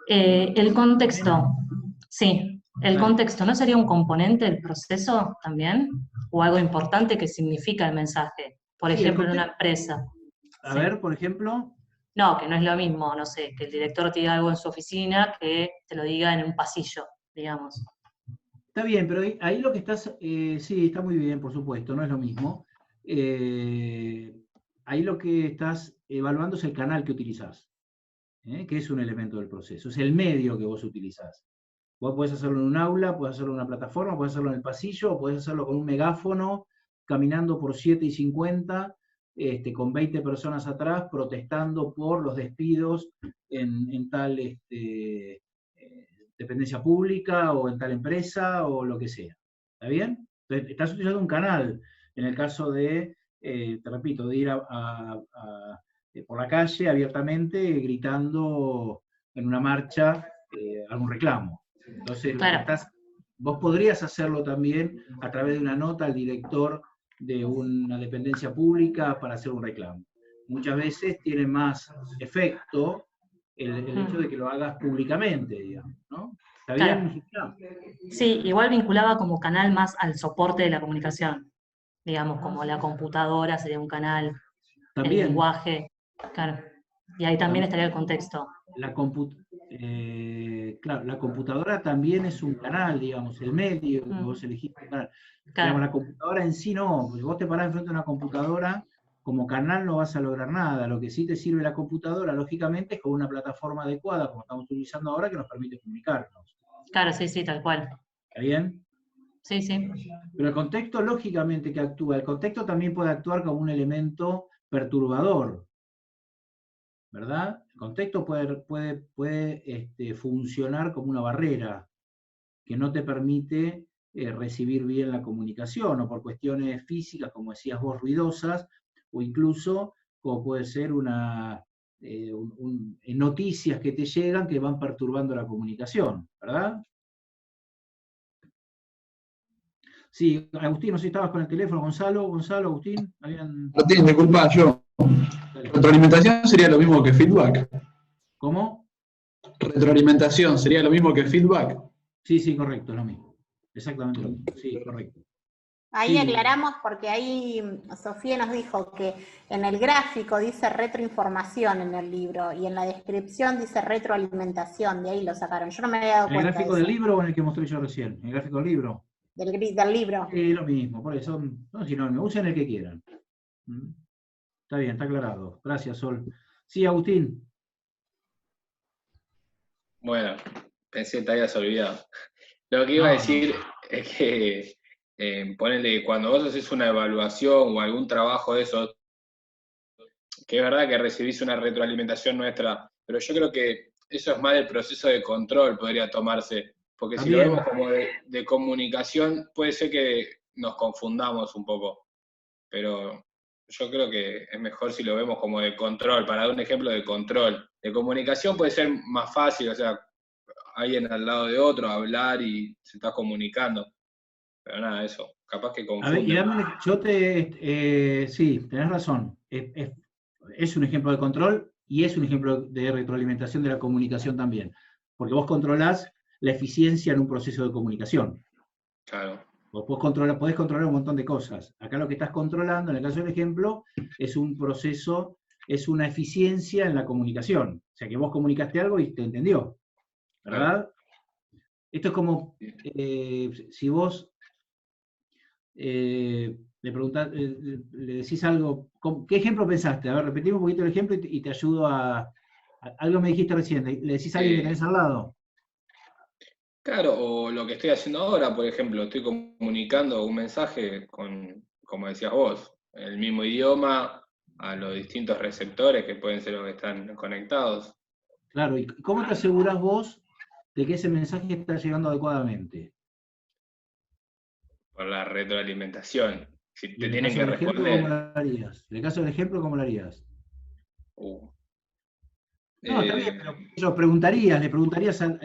Speaker 10: El contexto, sí. ¿El contexto no sería un componente del proceso también? ¿O algo importante que significa el mensaje? Por ejemplo, en una empresa.
Speaker 1: A ver, por ejemplo.
Speaker 10: No, que no es lo mismo, no sé, que el director te diga algo en su oficina que te lo diga en un pasillo, digamos.
Speaker 1: Está bien, pero ahí lo que estás, sí, está muy bien, por supuesto, no es lo mismo. Ahí lo que estás evaluando es el canal que utilizás, que es un elemento del proceso, es el medio que vos utilizás. Vos podés hacerlo en un aula, podés hacerlo en una plataforma, podés hacerlo en el pasillo, o podés hacerlo con un megáfono, caminando por 7:50, con 20 personas atrás, protestando por los despidos en tal dependencia pública, o en tal empresa, o lo que sea. ¿Está bien? Entonces, estás utilizando un canal, en el caso de, te repito, de ir por la calle abiertamente, gritando en una marcha algún reclamo. Entonces,
Speaker 10: Claro.
Speaker 1: vos podrías hacerlo también a través de una nota al director de una dependencia pública para hacer un reclamo. Muchas veces tiene más efecto el hecho de que lo hagas públicamente, digamos, ¿no? ¿Está bien?
Speaker 10: Claro. Sí, igual vinculaba como canal más al soporte de la comunicación. Digamos, como la computadora sería un canal,
Speaker 1: También.
Speaker 10: el lenguaje, claro. Y ahí también estaría el contexto.
Speaker 1: Claro, la computadora también es un canal, digamos, el medio que vos elegiste. Claro. Digamos, la computadora en sí no, porque vos te parás enfrente de una computadora, como canal no vas a lograr nada. Lo que sí te sirve la computadora, lógicamente, es como una plataforma adecuada, como estamos utilizando ahora, que nos permite comunicarnos.
Speaker 10: Claro, sí, sí, tal cual.
Speaker 1: ¿Está bien?
Speaker 10: Sí, sí.
Speaker 1: Pero el contexto, lógicamente, que actúa. El contexto también puede actuar como un elemento perturbador, ¿verdad? El contexto puede funcionar como una barrera que no te permite recibir bien la comunicación, o por cuestiones físicas, como decías vos, ruidosas, o incluso como puede ser noticias que te llegan que van perturbando la comunicación, ¿verdad? Sí, Agustín, no sé si estabas con el teléfono. Gonzalo, Agustín,
Speaker 4: Martín, disculpa, yo. ¿Retroalimentación sería lo mismo que feedback?
Speaker 1: ¿Cómo?
Speaker 4: ¿Retroalimentación sería lo mismo que feedback?
Speaker 1: Sí, correcto, es lo mismo. Exactamente lo mismo, sí, correcto.
Speaker 8: Ahí
Speaker 1: Sí.
Speaker 8: aclaramos porque ahí Sofía nos dijo que en el gráfico dice retroinformación en el libro y en la descripción dice retroalimentación, de ahí lo sacaron. Yo no me había dado
Speaker 1: ¿En
Speaker 8: cuenta.
Speaker 1: el gráfico del libro o en el que mostré yo recién? ¿En el gráfico del libro?
Speaker 8: Del libro.
Speaker 1: Sí, lo mismo, por eso son sinónimos, usen el que quieran. Está bien, está aclarado. Gracias, Sol. Sí, Agustín.
Speaker 5: Bueno, pensé que te habías olvidado. Lo que iba a decir es que ponele, cuando vos haces una evaluación o algún trabajo de eso, que es verdad que recibís una retroalimentación nuestra, pero yo creo que eso es más del proceso de control, podría tomarse, porque si lo vemos como de comunicación, puede ser que nos confundamos un poco, pero yo creo que es mejor si lo vemos como de control, para dar un ejemplo de control. De comunicación puede ser más fácil, o sea, alguien al lado de otro, hablar y se está comunicando. Pero nada, eso, capaz que confunde.
Speaker 1: A ver, sí, tenés razón. Es un ejemplo de control y es un ejemplo de retroalimentación de la comunicación también. Porque vos controlás la eficiencia en un proceso de comunicación.
Speaker 5: Claro.
Speaker 1: Vos podés controlar un montón de cosas. Acá lo que estás controlando, en el caso del ejemplo, es un proceso, es una eficiencia en la comunicación. O sea, que vos comunicaste algo y te entendió. ¿Verdad? Esto es como si vos le preguntás, le decís algo, ¿qué ejemplo pensaste? A ver, repetimos un poquito el ejemplo y te ayudo a algo me dijiste recién, le decís a alguien que tenés al lado.
Speaker 5: Claro, o lo que estoy haciendo ahora, por ejemplo, estoy comunicando un mensaje con, como decías vos, en el mismo idioma, a los distintos receptores que pueden ser los que están conectados.
Speaker 1: Claro, ¿y cómo te aseguras vos de que ese mensaje está llegando adecuadamente?
Speaker 5: Por la retroalimentación. Si te
Speaker 1: En
Speaker 5: tienen que responder.
Speaker 1: ¿Cómo lo harías? En el caso del ejemplo, ¿cómo lo harías? No, está bien, pero yo le preguntarías a...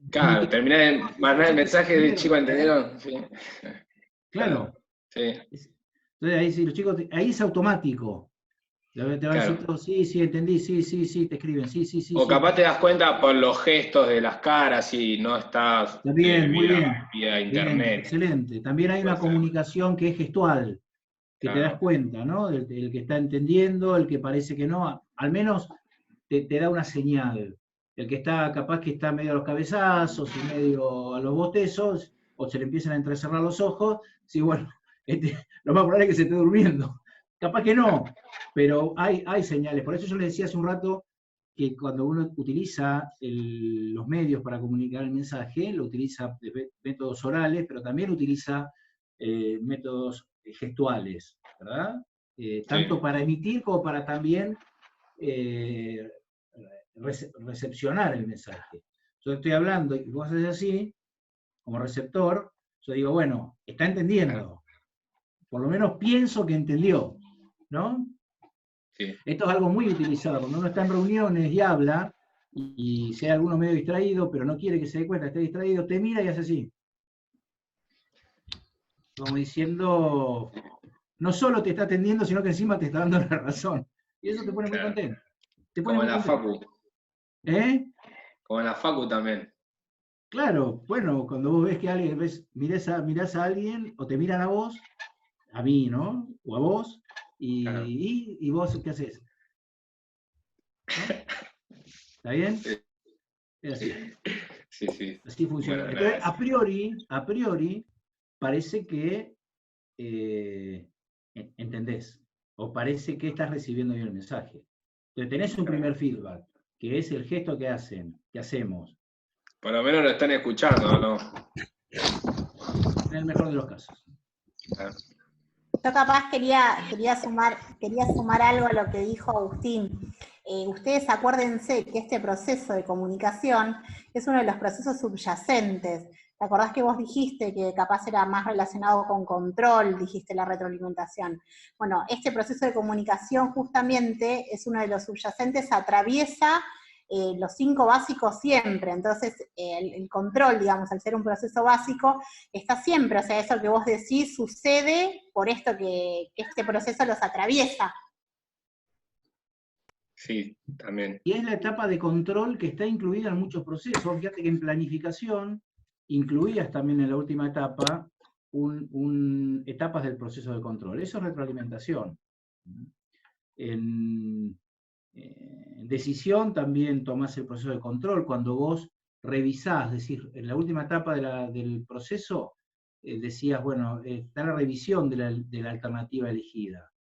Speaker 5: claro, terminar de mandar el mensaje del chico, ¿entendieron? Sí.
Speaker 1: Claro.
Speaker 5: Sí.
Speaker 1: Entonces ahí sí, los chicos, ahí es automático. Te van a decir todo, sí, entendí, sí, te escriben, sí.
Speaker 5: O capaz te das cuenta por los gestos de las caras y no estás
Speaker 1: También, muy bien.
Speaker 5: vía internet.
Speaker 1: Bien, excelente. También hay una comunicación que es gestual, que te das cuenta, ¿no? El que está entendiendo, el que parece que no. Al menos te da una señal. El que está, capaz que está medio a los cabezazos y medio a los bostezos, o se le empiezan a entrecerrar los ojos, sí, bueno, lo más probable es que se esté durmiendo. Capaz que no, pero hay señales. Por eso yo les decía hace un rato que cuando uno utiliza los medios para comunicar el mensaje, lo utiliza métodos orales, pero también utiliza métodos gestuales, ¿verdad? Tanto para emitir como para también recepcionar el mensaje. Yo estoy hablando y vos haces así, como receptor, yo digo, bueno, está entendiendo. Por lo menos pienso que entendió, ¿no?
Speaker 5: Sí.
Speaker 1: Esto es algo muy utilizado. Cuando uno está en reuniones y habla, y si hay alguno medio distraído, pero no quiere que se dé cuenta que esté distraído, te mira y hace así. Como diciendo, no solo te está atendiendo, sino que encima te está dando la razón. Y eso te pone muy contento.
Speaker 5: Como en la facu.
Speaker 1: ¿Eh?
Speaker 5: Como en la facu también.
Speaker 1: Claro, bueno, cuando vos ves que alguien, mirás a alguien, o te miran a vos, a mí, ¿no? O a vos, y vos, ¿qué haces? ¿No? ¿Está bien? Es así.
Speaker 5: Sí.
Speaker 1: Así funciona.
Speaker 5: Bueno,
Speaker 1: entonces, a priori, parece que entendés, o parece que estás recibiendo bien el mensaje. Entonces tenés un primer feedback, que es el gesto que hacemos.
Speaker 5: Por lo menos lo están escuchando, ¿no?
Speaker 1: En el mejor de los casos.
Speaker 8: Yo capaz quería sumar algo a lo que dijo Agustín. Ustedes acuérdense que este proceso de comunicación es uno de los procesos subyacentes. ¿Te acordás que vos dijiste que capaz era más relacionado con control, dijiste la retroalimentación? Bueno, este proceso de comunicación justamente es uno de los subyacentes, atraviesa los 5 básicos siempre. Entonces el control, digamos, al ser un proceso básico, está siempre, o sea, eso que vos decís sucede por esto que este proceso los atraviesa.
Speaker 5: Sí, también.
Speaker 1: Y es la etapa de control que está incluida en muchos procesos. Fíjate que en planificación incluías también en la última etapa etapas del proceso de control. Eso es retroalimentación. En decisión también tomás el proceso de control. Cuando vos revisás, es decir, en la última etapa del proceso, decías, bueno, está la revisión de la alternativa elegida.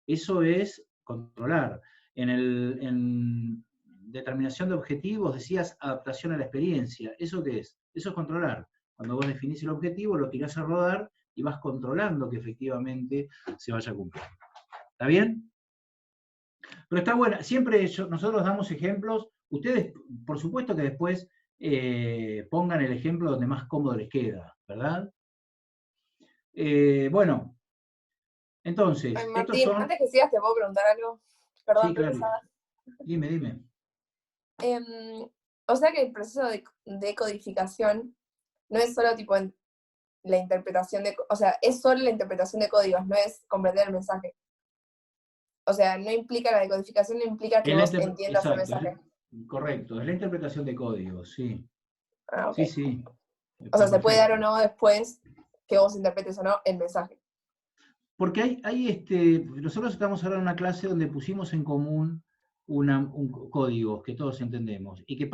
Speaker 1: Eso es controlar. En determinación de objetivos decías adaptación a la experiencia. ¿Eso qué es? Eso es controlar. Cuando vos definís el objetivo, lo tirás a rodar y vas controlando que efectivamente se vaya a cumplir. ¿Está bien? Pero está bueno. Siempre nosotros damos ejemplos. Ustedes, por supuesto que después pongan el ejemplo donde más cómodo les queda, ¿verdad? Bueno. Entonces,
Speaker 6: Martín, antes que sigas, ¿te puedo preguntar algo? Perdón,
Speaker 1: sí, claro. Dime.
Speaker 6: O sea que el proceso de codificación no es solo tipo la interpretación o sea, es solo la interpretación de códigos, no es comprender el mensaje. O sea, no implica la decodificación, no implica que vos entiendas el mensaje.
Speaker 1: Correcto, es la interpretación de códigos, sí.
Speaker 6: Ah, okay.
Speaker 1: Sí.
Speaker 6: O sea, se puede dar o no después que vos interpretes o no el mensaje.
Speaker 1: Porque nosotros estamos ahora en una clase donde pusimos en común códigos que todos entendemos, y que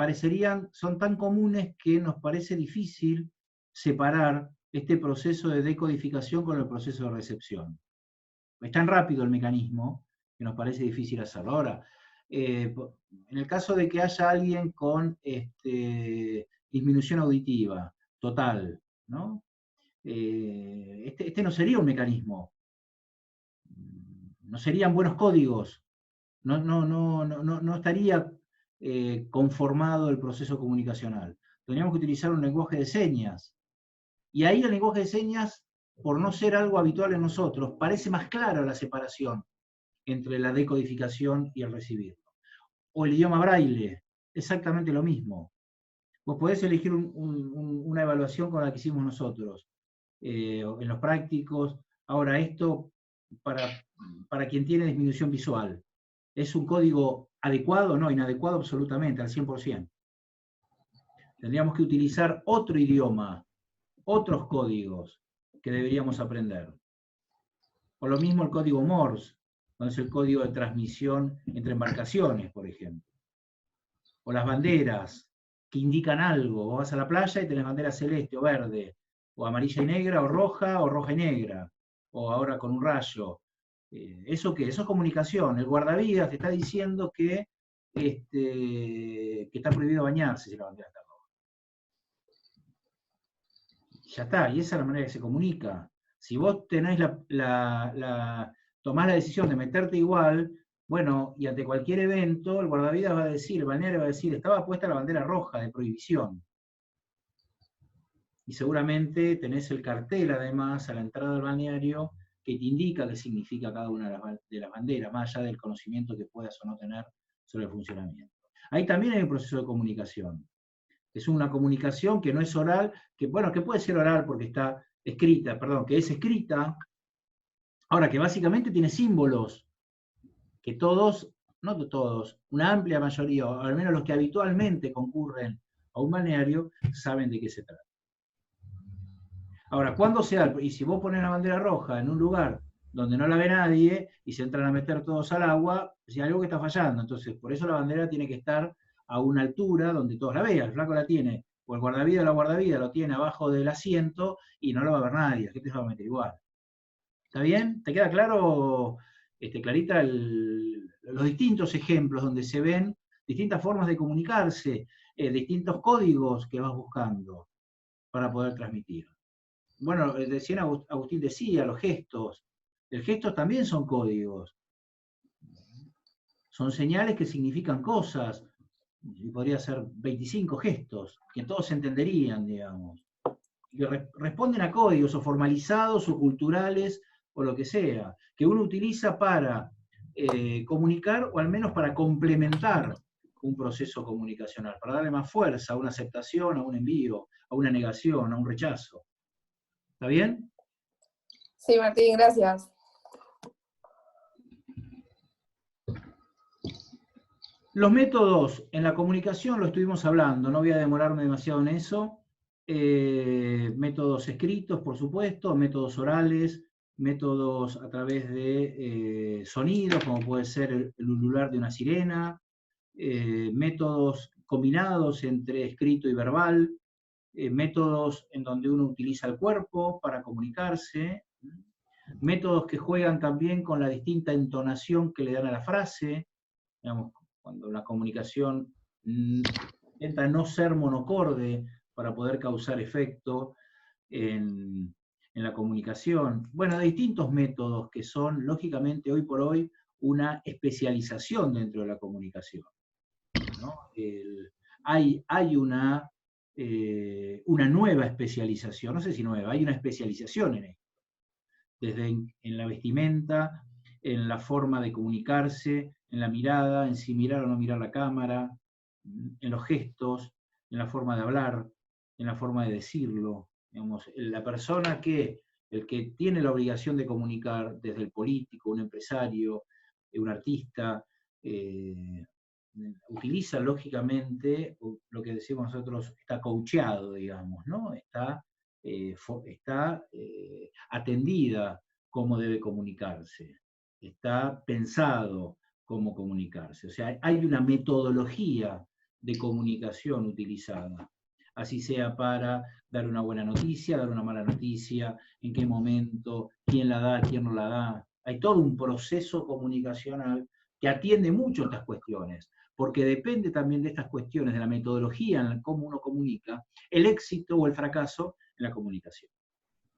Speaker 1: son tan comunes que nos parece difícil separar este proceso de decodificación con el proceso de recepción. Es tan rápido el mecanismo que nos parece difícil hacerlo. Ahora, en el caso de que haya alguien con disminución auditiva total, ¿no? Este no sería un mecanismo. No serían buenos códigos, no estaría conformado el proceso comunicacional. Tendríamos que utilizar un lenguaje de señas. Y ahí el lenguaje de señas, por no ser algo habitual en nosotros, parece más clara la separación entre la decodificación y el recibirlo. O el idioma braille, exactamente lo mismo. Vos podés elegir una evaluación con la que hicimos nosotros, en los prácticos. Ahora, esto para quien tiene disminución visual, ¿es un código adecuado? No, inadecuado absolutamente, al 100%. Tendríamos que utilizar otro idioma, otros códigos que deberíamos aprender. O lo mismo el código Morse, cuando es el código de transmisión entre embarcaciones, por ejemplo. o las banderas que indican algo. Vos vas a la playa y tenés bandera celeste o verde, o amarilla y negra, o roja y negra, o ahora con un rayo. ¿Eso qué? Eso es comunicación. El guardavidas te está diciendo que está prohibido bañarse si la bandera está roja. Ya está, y esa es la manera que se comunica. Si vos tenés tomás la decisión de meterte igual, bueno, y ante cualquier evento, el guardavidas va a decir, el balneario va a decir, estaba puesta la bandera roja de prohibición. Y seguramente tenés el cartel, además, a la entrada del balneario, que te indica qué significa cada una de las banderas, más allá del conocimiento que puedas o no tener sobre el funcionamiento. Ahí también hay un proceso de comunicación. Es una comunicación que no es oral, que puede ser oral porque está escrita, que es escrita, ahora que básicamente tiene símbolos, que todos, no todos, una amplia mayoría, o al menos los que habitualmente concurren a un balneario, saben de qué se trata. Ahora, ¿cuándo se da? Y si vos pones la bandera roja en un lugar donde no la ve nadie y se entran a meter todos al agua, hay algo que está fallando. Entonces, por eso la bandera tiene que estar a una altura donde todos la vean. El flaco la tiene, o el guardavidas o la guardavida lo tiene abajo del asiento y no lo va a ver nadie, la gente se va a meter igual. ¿Está bien? ¿Te queda claro, Clarita, los distintos ejemplos donde se ven distintas formas de comunicarse, distintos códigos que vas buscando para poder transmitir? Bueno, recién Agustín decía, los gestos. Los gestos también son códigos. Son señales que significan cosas. Y podría ser 25 gestos, que todos se entenderían, digamos. Que responden a códigos, o formalizados, o culturales, o lo que sea, que uno utiliza para comunicar, o al menos para complementar un proceso comunicacional, para darle más fuerza a una aceptación, a un envío, a una negación, a un rechazo. ¿Está bien?
Speaker 6: Sí, Martín, gracias.
Speaker 1: Los métodos en la comunicación lo estuvimos hablando, no voy a demorarme demasiado en eso. Métodos escritos, por supuesto, métodos orales, métodos a través de sonidos, como puede ser el ulular de una sirena, métodos combinados entre escrito y verbal, métodos en donde uno utiliza el cuerpo para comunicarse, métodos que juegan también con la distinta entonación que le dan a la frase, digamos, cuando la comunicación intenta no ser monocorde para poder causar efecto en la comunicación. Bueno, hay distintos métodos que son, lógicamente, hoy por hoy, una especialización dentro de la comunicación, ¿no? Hay una nueva especialización, no sé si nueva, hay una especialización en esto, desde en la vestimenta, en la forma de comunicarse, en la mirada, en si mirar o no mirar la cámara, en los gestos, en la forma de hablar, en la forma de decirlo. Digamos, la persona el que tiene la obligación de comunicar, desde el político, un empresario, un artista, utiliza lógicamente lo que decimos nosotros, está coacheado, digamos, ¿no? Está atendida cómo debe comunicarse, está pensado cómo comunicarse. O sea, hay una metodología de comunicación utilizada, así sea para dar una buena noticia, dar una mala noticia, en qué momento, quién la da, quién no la da. Hay todo un proceso comunicacional que atiende mucho estas cuestiones, porque depende también de estas cuestiones, de la metodología en cómo uno comunica, el éxito o el fracaso en la comunicación,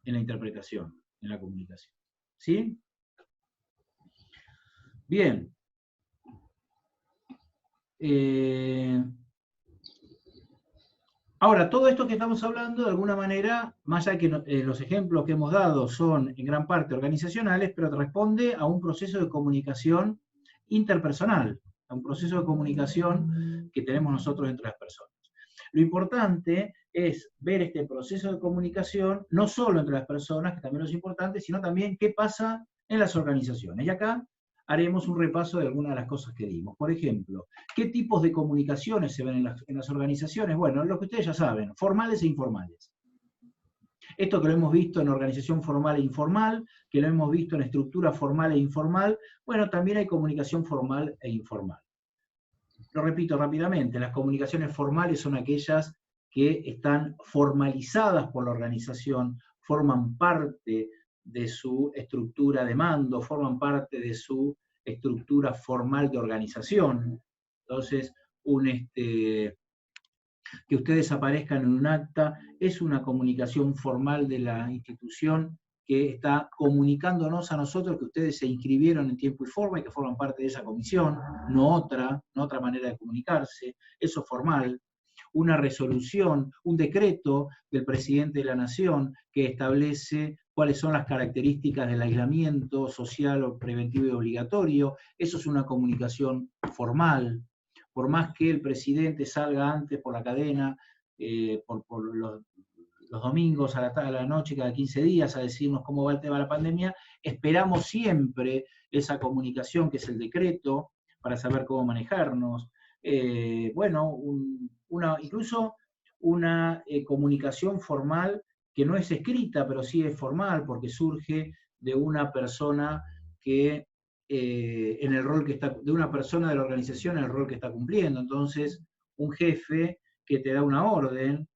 Speaker 1: en la interpretación, en la comunicación. ¿Sí? Bien. Ahora, todo esto que estamos hablando, de alguna manera, más allá de que los ejemplos que hemos dado son en gran parte organizacionales, pero responde a un proceso de comunicación interpersonal, a un proceso de comunicación que tenemos nosotros entre las personas. Lo importante es ver este proceso de comunicación, no solo entre las personas, que también es importante, sino también qué pasa en las organizaciones. Y acá haremos un repaso de algunas de las cosas que dimos. Por ejemplo, ¿qué tipos de comunicaciones se ven en las organizaciones? Bueno, lo que ustedes ya saben, formales e informales. Esto que lo hemos visto en organización formal e informal, que lo hemos visto en estructura formal e informal, bueno, también hay comunicación formal e informal. Lo repito rápidamente, las comunicaciones formales son aquellas que están formalizadas por la organización, forman parte de su estructura de mando, forman parte de su estructura formal de organización. Entonces, que ustedes aparezcan en un acta es una comunicación formal de la institución que está comunicándonos a nosotros que ustedes se inscribieron en tiempo y forma y que forman parte de esa comisión, no otra manera de comunicarse. Eso es formal. Una resolución, un decreto del presidente de la Nación que establece cuáles son las características del aislamiento social o preventivo y obligatorio, eso es una comunicación formal. Por más que el presidente salga antes por la cadena, por los domingos a la noche, cada 15 días, a decirnos cómo va el tema de la pandemia, esperamos siempre esa comunicación que es el decreto, para saber cómo manejarnos. Incluso una comunicación formal que no es escrita, pero sí es formal, porque surge de una persona que en el rol que está, de una persona de la organización en el rol que está cumpliendo. Entonces, un jefe que te da una orden,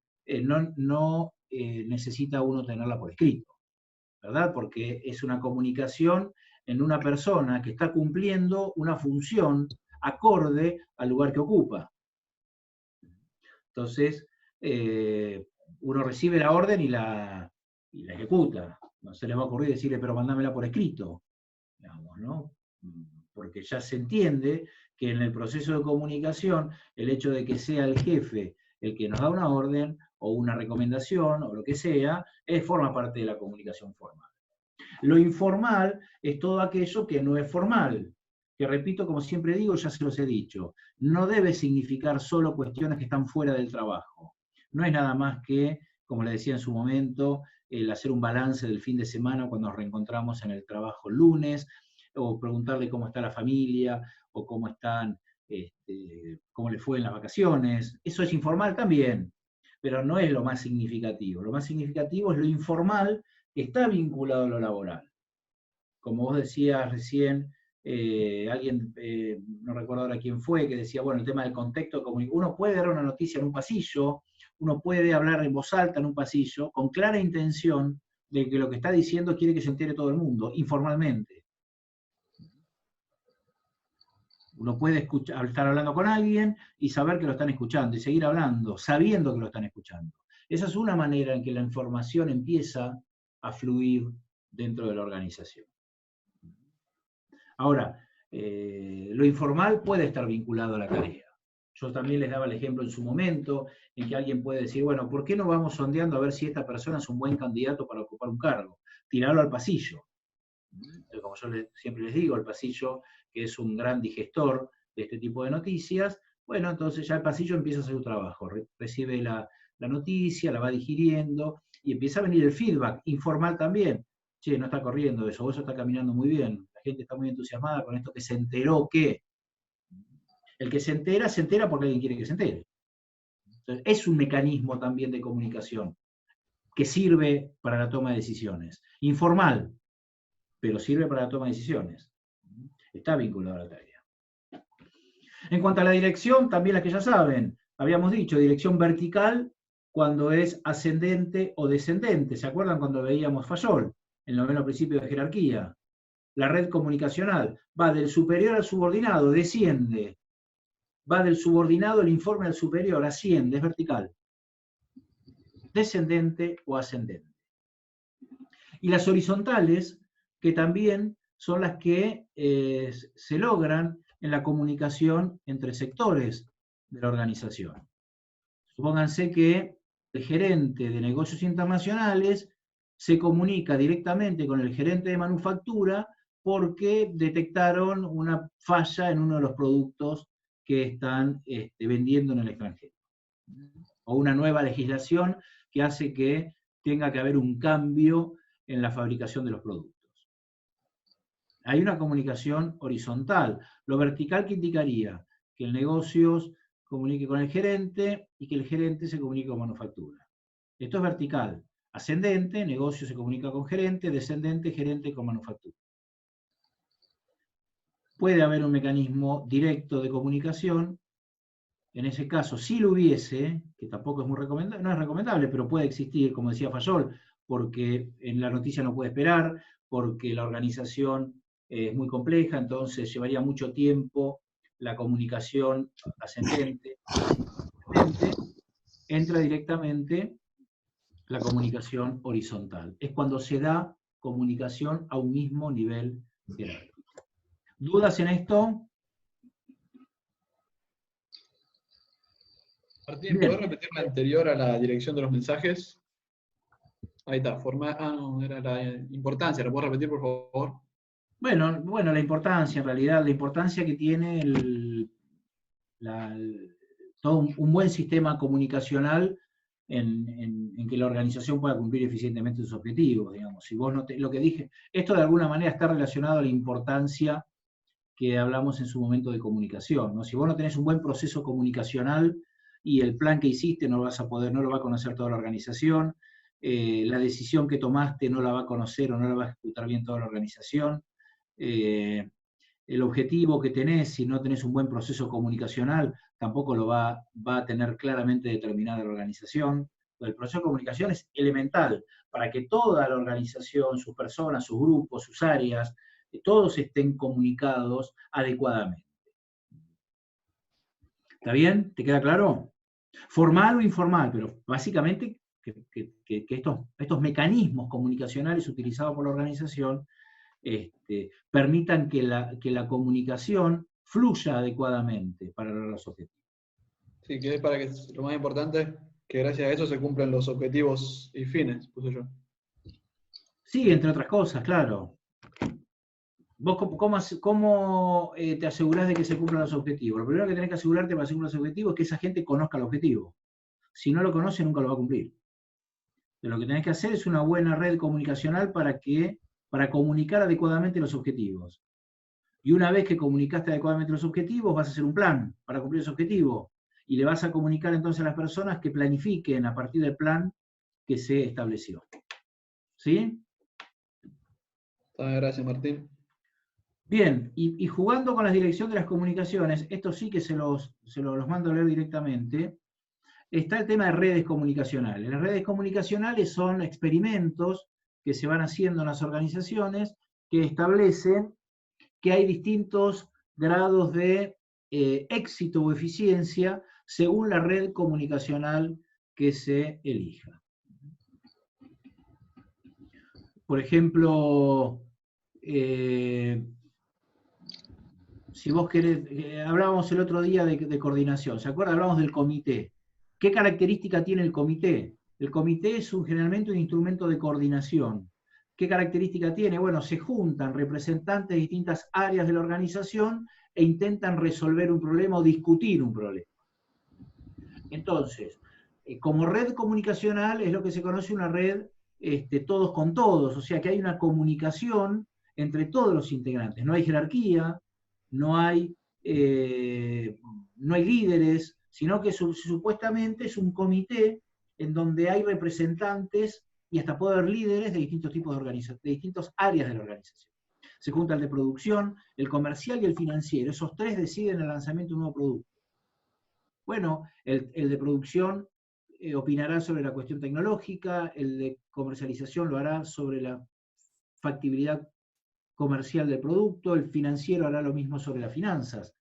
Speaker 1: no necesita uno tenerla por escrito, ¿verdad? Porque es una comunicación en una persona que está cumpliendo una función acorde al lugar que ocupa. Entonces, uno recibe la orden y la ejecuta. No se le va a ocurrir decirle, pero mandámela por escrito, digamos, ¿no? Porque ya se entiende que en el proceso de comunicación, el hecho de que sea el jefe el que nos da una orden, o una recomendación, o lo que sea, forma parte de la comunicación formal. Lo informal es todo aquello que no es formal, que repito, como siempre digo, ya se los he dicho, no debe significar solo cuestiones que están fuera del trabajo. No es nada más que, como le decía en su momento, el hacer un balance del fin de semana cuando nos reencontramos en el trabajo el lunes, o preguntarle cómo está la familia, o cómo están, cómo le fue en las vacaciones. Eso es informal también, pero no es lo más significativo. Lo más significativo es lo informal que está vinculado a lo laboral. Como vos decías recién, alguien, no recuerdo ahora quién fue, que decía, bueno, el tema del contexto, uno puede dar una noticia en un pasillo, uno puede hablar en voz alta en un pasillo, con clara intención de que lo que está diciendo quiere que se entere todo el mundo, informalmente. Uno puede estar hablando con alguien y saber que lo están escuchando, y seguir hablando, sabiendo que lo están escuchando. Esa es una manera en que la información empieza a fluir dentro de la organización. Ahora, lo informal puede estar vinculado a la tarea. Yo también les daba el ejemplo en su momento, en que alguien puede decir, bueno, ¿por qué no vamos sondeando a ver si esta persona es un buen candidato para ocupar un cargo? Tirarlo al pasillo. Entonces, como yo siempre les digo, el pasillo, que es un gran digestor de este tipo de noticias, bueno, entonces ya el pasillo empieza a hacer su trabajo, recibe la noticia, la va digiriendo, y empieza a venir el feedback, informal también. Che, no está corriendo eso, eso está caminando muy bien, la gente está muy entusiasmada con esto que se enteró que. El que se entera porque alguien quiere que se entere. Entonces, es un mecanismo también de comunicación que sirve para la toma de decisiones. Informal, pero sirve para la toma de decisiones. Está vinculado a la tarea. En cuanto a la dirección, también las que ya saben, habíamos dicho, dirección vertical cuando es ascendente o descendente. ¿Se acuerdan cuando veíamos Fayol, el noveno principio de jerarquía? La red comunicacional va del superior al subordinado, desciende. Va del subordinado el informe al superior, asciende, es vertical. Descendente o ascendente. Y las horizontales, que también son las que se logran en la comunicación entre sectores de la organización. Supónganse que el gerente de negocios internacionales se comunica directamente con el gerente de manufactura porque detectaron una falla en uno de los productos que están vendiendo en el extranjero. O una nueva legislación que hace que tenga que haber un cambio en la fabricación de los productos. Hay una comunicación horizontal. Lo vertical que indicaría que el negocio comunique con el gerente y que el gerente se comunique con manufactura. Esto es vertical. Ascendente, negocio se comunica con gerente, descendente, gerente con manufactura. Puede haber un mecanismo directo de comunicación en ese caso, si lo hubiese, que tampoco es muy recomendable, no es recomendable, pero puede existir, como decía Fayol, porque en la noticia no puede esperar, porque la organización es muy compleja, entonces llevaría mucho tiempo la comunicación ascendente, entra directamente la comunicación horizontal. Es cuando se da comunicación a un mismo nivel jerárquico. ¿Dudas en esto?
Speaker 4: Martín, ¿podés repetir la anterior a la dirección de los mensajes? Ahí está, no, era la importancia, ¿la podés repetir, por favor?
Speaker 1: Bueno, la importancia, en realidad, la importancia que tiene todo un buen sistema comunicacional en que la organización pueda cumplir eficientemente sus objetivos, digamos. Si vos lo que dije, esto de alguna manera está relacionado a la importancia que hablamos en su momento de comunicación, ¿no? Si vos no tenés un buen proceso comunicacional y el plan que hiciste no lo va a conocer toda la organización, la decisión que tomaste no la va a conocer o no la va a ejecutar bien toda la organización, el objetivo que tenés, si no tenés un buen proceso comunicacional, tampoco lo va a tener claramente determinada la organización. El proceso de comunicación es elemental para que toda la organización, sus personas, sus grupos, sus áreas, todos estén comunicados adecuadamente. ¿Está bien? ¿Te queda claro? Formal o informal, pero básicamente que estos mecanismos comunicacionales utilizados por la organización permitan que la comunicación fluya adecuadamente para lograr los objetivos.
Speaker 4: Sí, que es para que lo más importante, que gracias a eso se cumplan los objetivos y fines, puse yo.
Speaker 1: Sí, entre otras cosas, claro. ¿Vos cómo te asegurás de que se cumplan los objetivos? Lo primero que tenés que asegurarte para cumplir los objetivos es que esa gente conozca el objetivo. Si no lo conoce, nunca lo va a cumplir. Pero lo que tenés que hacer es una buena red comunicacional para comunicar adecuadamente los objetivos. Y una vez que comunicaste adecuadamente los objetivos, vas a hacer un plan para cumplir ese objetivo. Y le vas a comunicar entonces a las personas que planifiquen a partir del plan que se estableció. ¿Sí?
Speaker 4: Gracias, Martín.
Speaker 1: Bien, y jugando con la dirección de las comunicaciones, esto sí que se los mando a leer directamente, está el tema de redes comunicacionales. Las redes comunicacionales son experimentos que se van haciendo en las organizaciones que establecen que hay distintos grados de éxito o eficiencia según la red comunicacional que se elija. Por ejemplo, si vos querés, hablábamos el otro día de coordinación, ¿se acuerdan? Hablamos del comité. ¿Qué característica tiene el comité? El comité es generalmente un instrumento de coordinación. ¿Qué característica tiene? Bueno, se juntan representantes de distintas áreas de la organización e intentan resolver un problema o discutir un problema. Entonces, como red comunicacional es lo que se conoce una red todos con todos, o sea que hay una comunicación entre todos los integrantes. No hay jerarquía, no hay líderes, sino que supuestamente es un comité en donde hay representantes y hasta puede haber líderes de distintos tipos de distintas áreas de la organización. Se junta el de producción, el comercial y el financiero. Esos tres deciden el lanzamiento de un nuevo producto. Bueno, el de producción opinará sobre la cuestión tecnológica, el de comercialización lo hará sobre la factibilidad comercial del producto, el financiero hará lo mismo sobre las finanzas.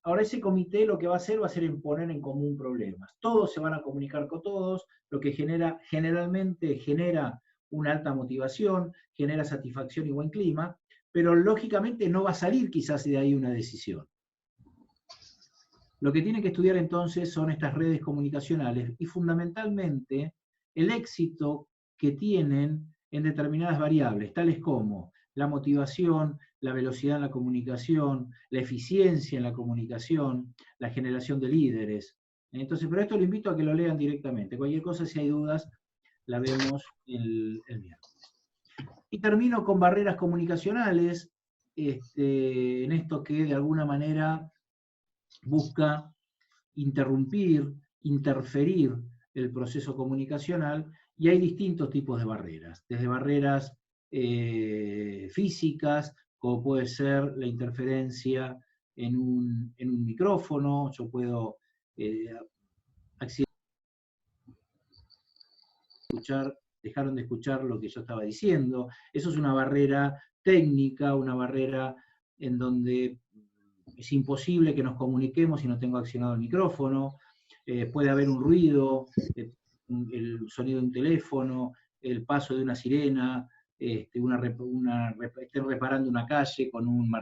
Speaker 1: Ahora ese comité lo que va a hacer en poner en común problemas. Todos se van a comunicar con todos, lo que generalmente genera una alta motivación, genera satisfacción y buen clima, pero lógicamente no va a salir quizás de ahí una decisión. Lo que tiene que estudiar entonces son estas redes comunicacionales y fundamentalmente el éxito que tienen en determinadas variables, tales como la motivación, la velocidad en la comunicación, la eficiencia en la comunicación, la generación de líderes. Entonces, pero esto lo invito a que lo lean directamente. Cualquier cosa, si hay dudas, la vemos el miércoles. Y termino con barreras comunicacionales, en esto que de alguna manera busca interrumpir, interferir el proceso comunicacional, y hay distintos tipos de barreras, desde barreras físicas, como puede ser la interferencia en un micrófono. Yo puedo dejaron de escuchar lo que yo estaba diciendo. Eso es una barrera técnica, una barrera en donde es imposible que nos comuniquemos si no tengo accionado el micrófono. Puede haber un ruido, el sonido de un teléfono, el paso de una sirena, estén reparando una calle con un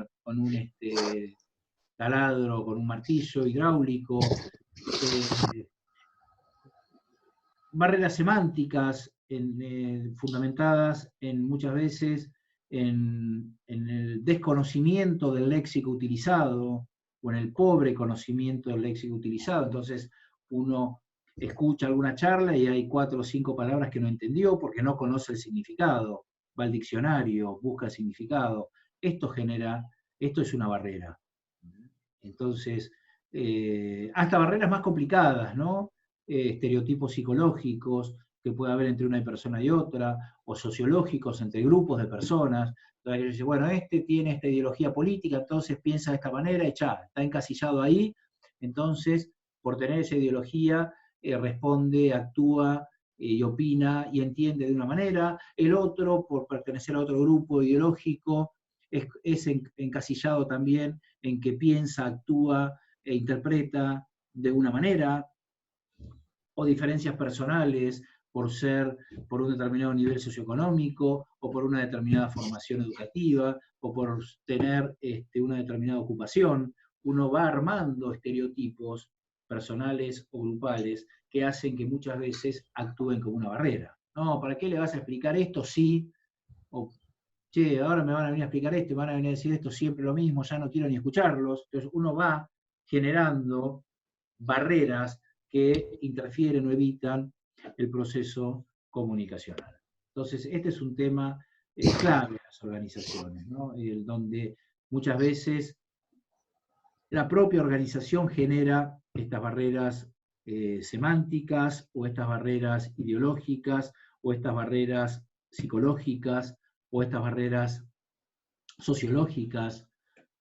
Speaker 1: taladro, con un martillo hidráulico, barreras semánticas fundamentadas muchas veces en el desconocimiento del léxico utilizado, o en el pobre conocimiento del léxico utilizado. Entonces uno escucha alguna charla y hay 4 o 5 palabras que no entendió porque no conoce el significado, va al diccionario, busca el significado. Esto es una barrera. Entonces, hasta barreras más complicadas, ¿no? Estereotipos psicológicos que puede haber entre una persona y otra, o sociológicos entre grupos de personas. Entonces, dice, bueno, este tiene esta ideología política, entonces piensa de esta manera y ya, está encasillado ahí, entonces, por tener esa ideología, responde, actúa y opina y entiende de una manera. El otro, por pertenecer a otro grupo ideológico, es encasillado también en que piensa, actúa e interpreta de una manera, o diferencias personales por un determinado nivel socioeconómico, o por una determinada formación educativa, o por tener una determinada ocupación. Uno va armando estereotipos personales o grupales que hacen que muchas veces actúen como una barrera. No, ¿para qué le vas a explicar esto? Sí, o che, ahora me van a venir a explicar esto, me van a venir a decir esto siempre lo mismo, ya no quiero ni escucharlos. Entonces uno va generando barreras que interfieren o evitan el proceso comunicacional. Entonces, este es un tema clave en las organizaciones, ¿no? Donde muchas veces la propia organización genera estas barreras semánticas, o estas barreras ideológicas, o estas barreras psicológicas, o estas barreras sociológicas,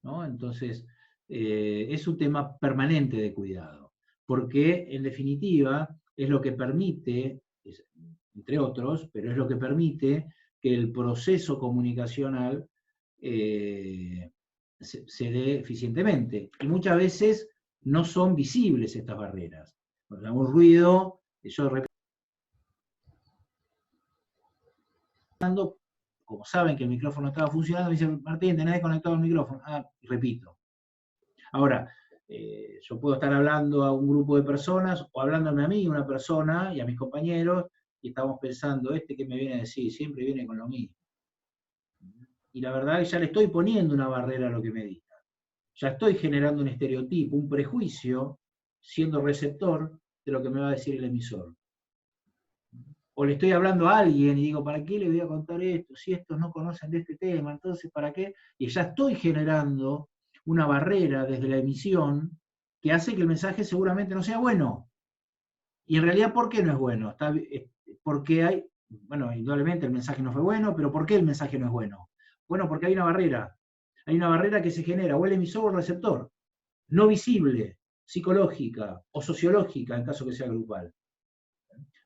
Speaker 1: ¿no? Entonces, es un tema permanente de cuidado, porque en definitiva es lo que permite, entre otros, pero es lo que permite que el proceso comunicacional se dé eficientemente. Y muchas veces no son visibles estas barreras. Por ejemplo, un ruido, yo repito, como saben que el micrófono estaba funcionando, me dicen, Martín, tenés conectado el micrófono. Repito. Ahora, yo puedo estar hablando a un grupo de personas, o hablándome a mí, una persona, y a mis compañeros, y estamos pensando, que me viene a decir, siempre viene con lo mismo. Y la verdad es que ya le estoy poniendo una barrera a lo que me diga. Ya estoy generando un estereotipo, un prejuicio, siendo receptor de lo que me va a decir el emisor. O le estoy hablando a alguien y digo, ¿para qué le voy a contar esto? Si estos no conocen de este tema, entonces ¿para qué? Y ya estoy generando una barrera desde la emisión que hace que el mensaje seguramente no sea bueno. Y en realidad, ¿por qué no es bueno? Porque indudablemente el mensaje no fue bueno, pero ¿por qué el mensaje no es bueno? Bueno, porque hay una barrera. Hay una barrera que se genera, o el emisor o el receptor, no visible, psicológica o sociológica, en caso que sea grupal,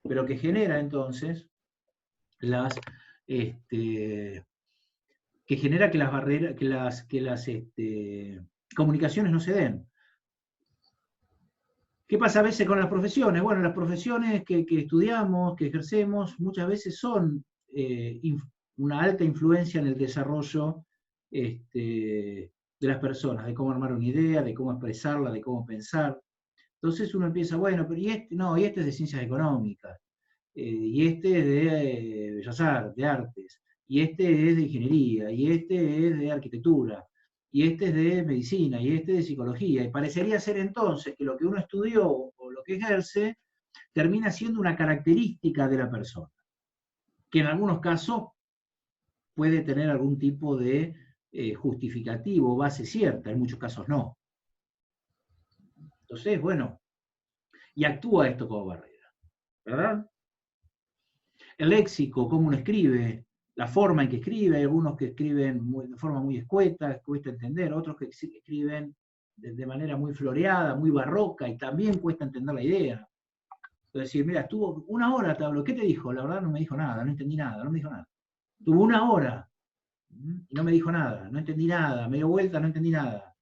Speaker 1: pero que genera entonces que genera que las barreras, que las comunicaciones no se den. ¿Qué pasa a veces con las profesiones? Bueno, las profesiones que estudiamos, que ejercemos, muchas veces son una alta influencia en el desarrollo de las personas, de cómo armar una idea, de cómo expresarla, de cómo pensar. Entonces uno empieza, bueno, pero y este es de ciencias económicas, y este es de bellas artes, de artes, y este es de ingeniería, y este es de arquitectura, y este es de medicina, y este es de psicología. Y parecería ser entonces que lo que uno estudió o lo que ejerce termina siendo una característica de la persona, que en algunos casos puede tener algún tipo de justificativo, base cierta, en muchos casos no. Entonces, bueno, y actúa esto como barrera, ¿verdad? El léxico, cómo uno escribe, la forma en que escribe, hay algunos que escriben de forma muy escueta, cuesta entender, otros que escriben de manera muy floreada, muy barroca, y también cuesta entender la idea. Es decir, mira, estuvo 1 hora, te hablo, ¿qué te dijo? La verdad no me dijo nada, no entendí nada, no me dijo nada. Estuvo 1 hora y no me dijo nada, no entendí nada, me dio vuelta, no entendí nada.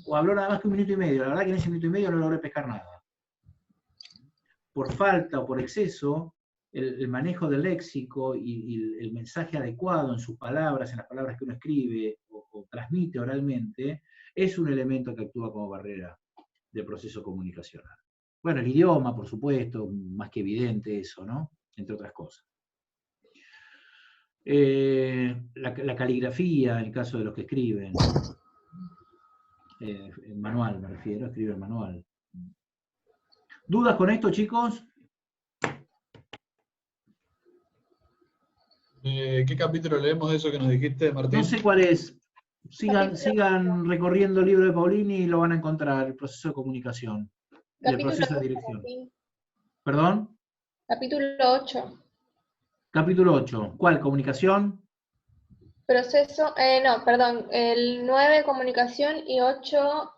Speaker 1: O habló nada más que 1 minuto y medio, la verdad que en ese minuto y medio no logré pescar nada. Por falta o por exceso, el manejo del léxico y el mensaje adecuado en sus palabras, en las palabras que uno escribe o transmite oralmente, es un elemento que actúa como barrera del proceso comunicacional. Bueno, el idioma, por supuesto, más que evidente eso, ¿no? Entre otras cosas. La caligrafía, en el caso de los que escriben, el manual me refiero, escribe el manual. ¿Dudas con esto, chicos?
Speaker 4: ¿Qué capítulo leemos de eso que nos dijiste, Martín?
Speaker 1: No sé cuál es. Sigan recorriendo el libro de Paulini y lo van a encontrar, el proceso de comunicación y el proceso de dirección. ¿Perdón?
Speaker 11: Capítulo 8.
Speaker 1: Capítulo 8. ¿Cuál? ¿Comunicación?
Speaker 11: Proceso, no, perdón, el 9 comunicación y 8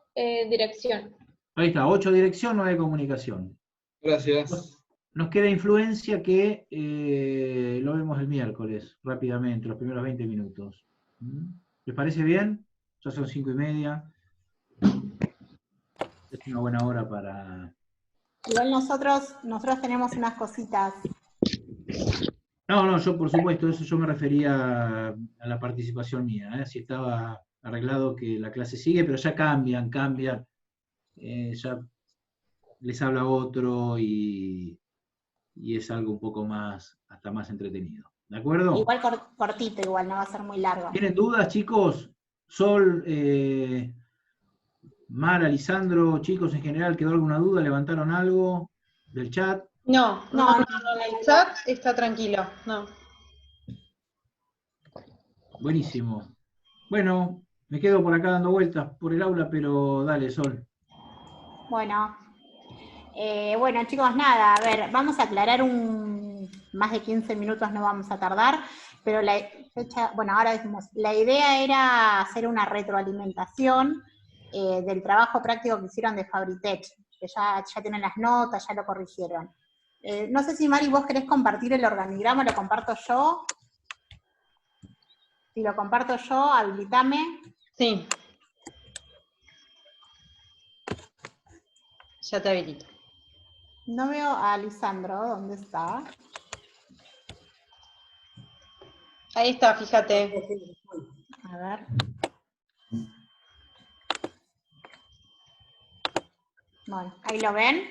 Speaker 11: dirección.
Speaker 1: Ahí está, 8 dirección, 9 comunicación.
Speaker 4: Gracias.
Speaker 1: Nos queda influencia que lo vemos el miércoles, rápidamente, los primeros 20 minutos. ¿Les parece bien? Ya son 5:30. Es una buena hora para...
Speaker 8: Igual nosotros tenemos unas cositas.
Speaker 1: No, yo por supuesto, eso yo me refería a la participación mía, si estaba arreglado que la clase sigue, pero ya cambian, ya les habla otro y es algo un poco más, hasta más entretenido. ¿De acuerdo?
Speaker 8: Igual cortito, igual, no va a ser muy largo.
Speaker 1: ¿Tienen dudas, chicos? Sol, Mara, Lisandro, chicos en general, ¿quedó alguna duda? ¿Levantaron algo del chat?
Speaker 12: No, el chat está tranquilo, no.
Speaker 1: Buenísimo. Bueno, me quedo por acá dando vueltas por el aula, pero dale, Sol.
Speaker 8: Bueno, chicos, nada, a ver, vamos a aclarar más de 15 minutos no vamos a tardar, pero ahora decimos, la idea era hacer una retroalimentación del trabajo práctico que hicieron de Fabritech, que ya tienen las notas, ya lo corrigieron. No sé si, Mari, vos querés compartir el organigrama, lo comparto yo. Si lo comparto yo, habilitame.
Speaker 12: Sí. Ya te habilito.
Speaker 8: No veo a Lisandro, ¿dónde está?
Speaker 12: Ahí está, fíjate.
Speaker 8: A ver. Bueno, ¿ahí lo ven?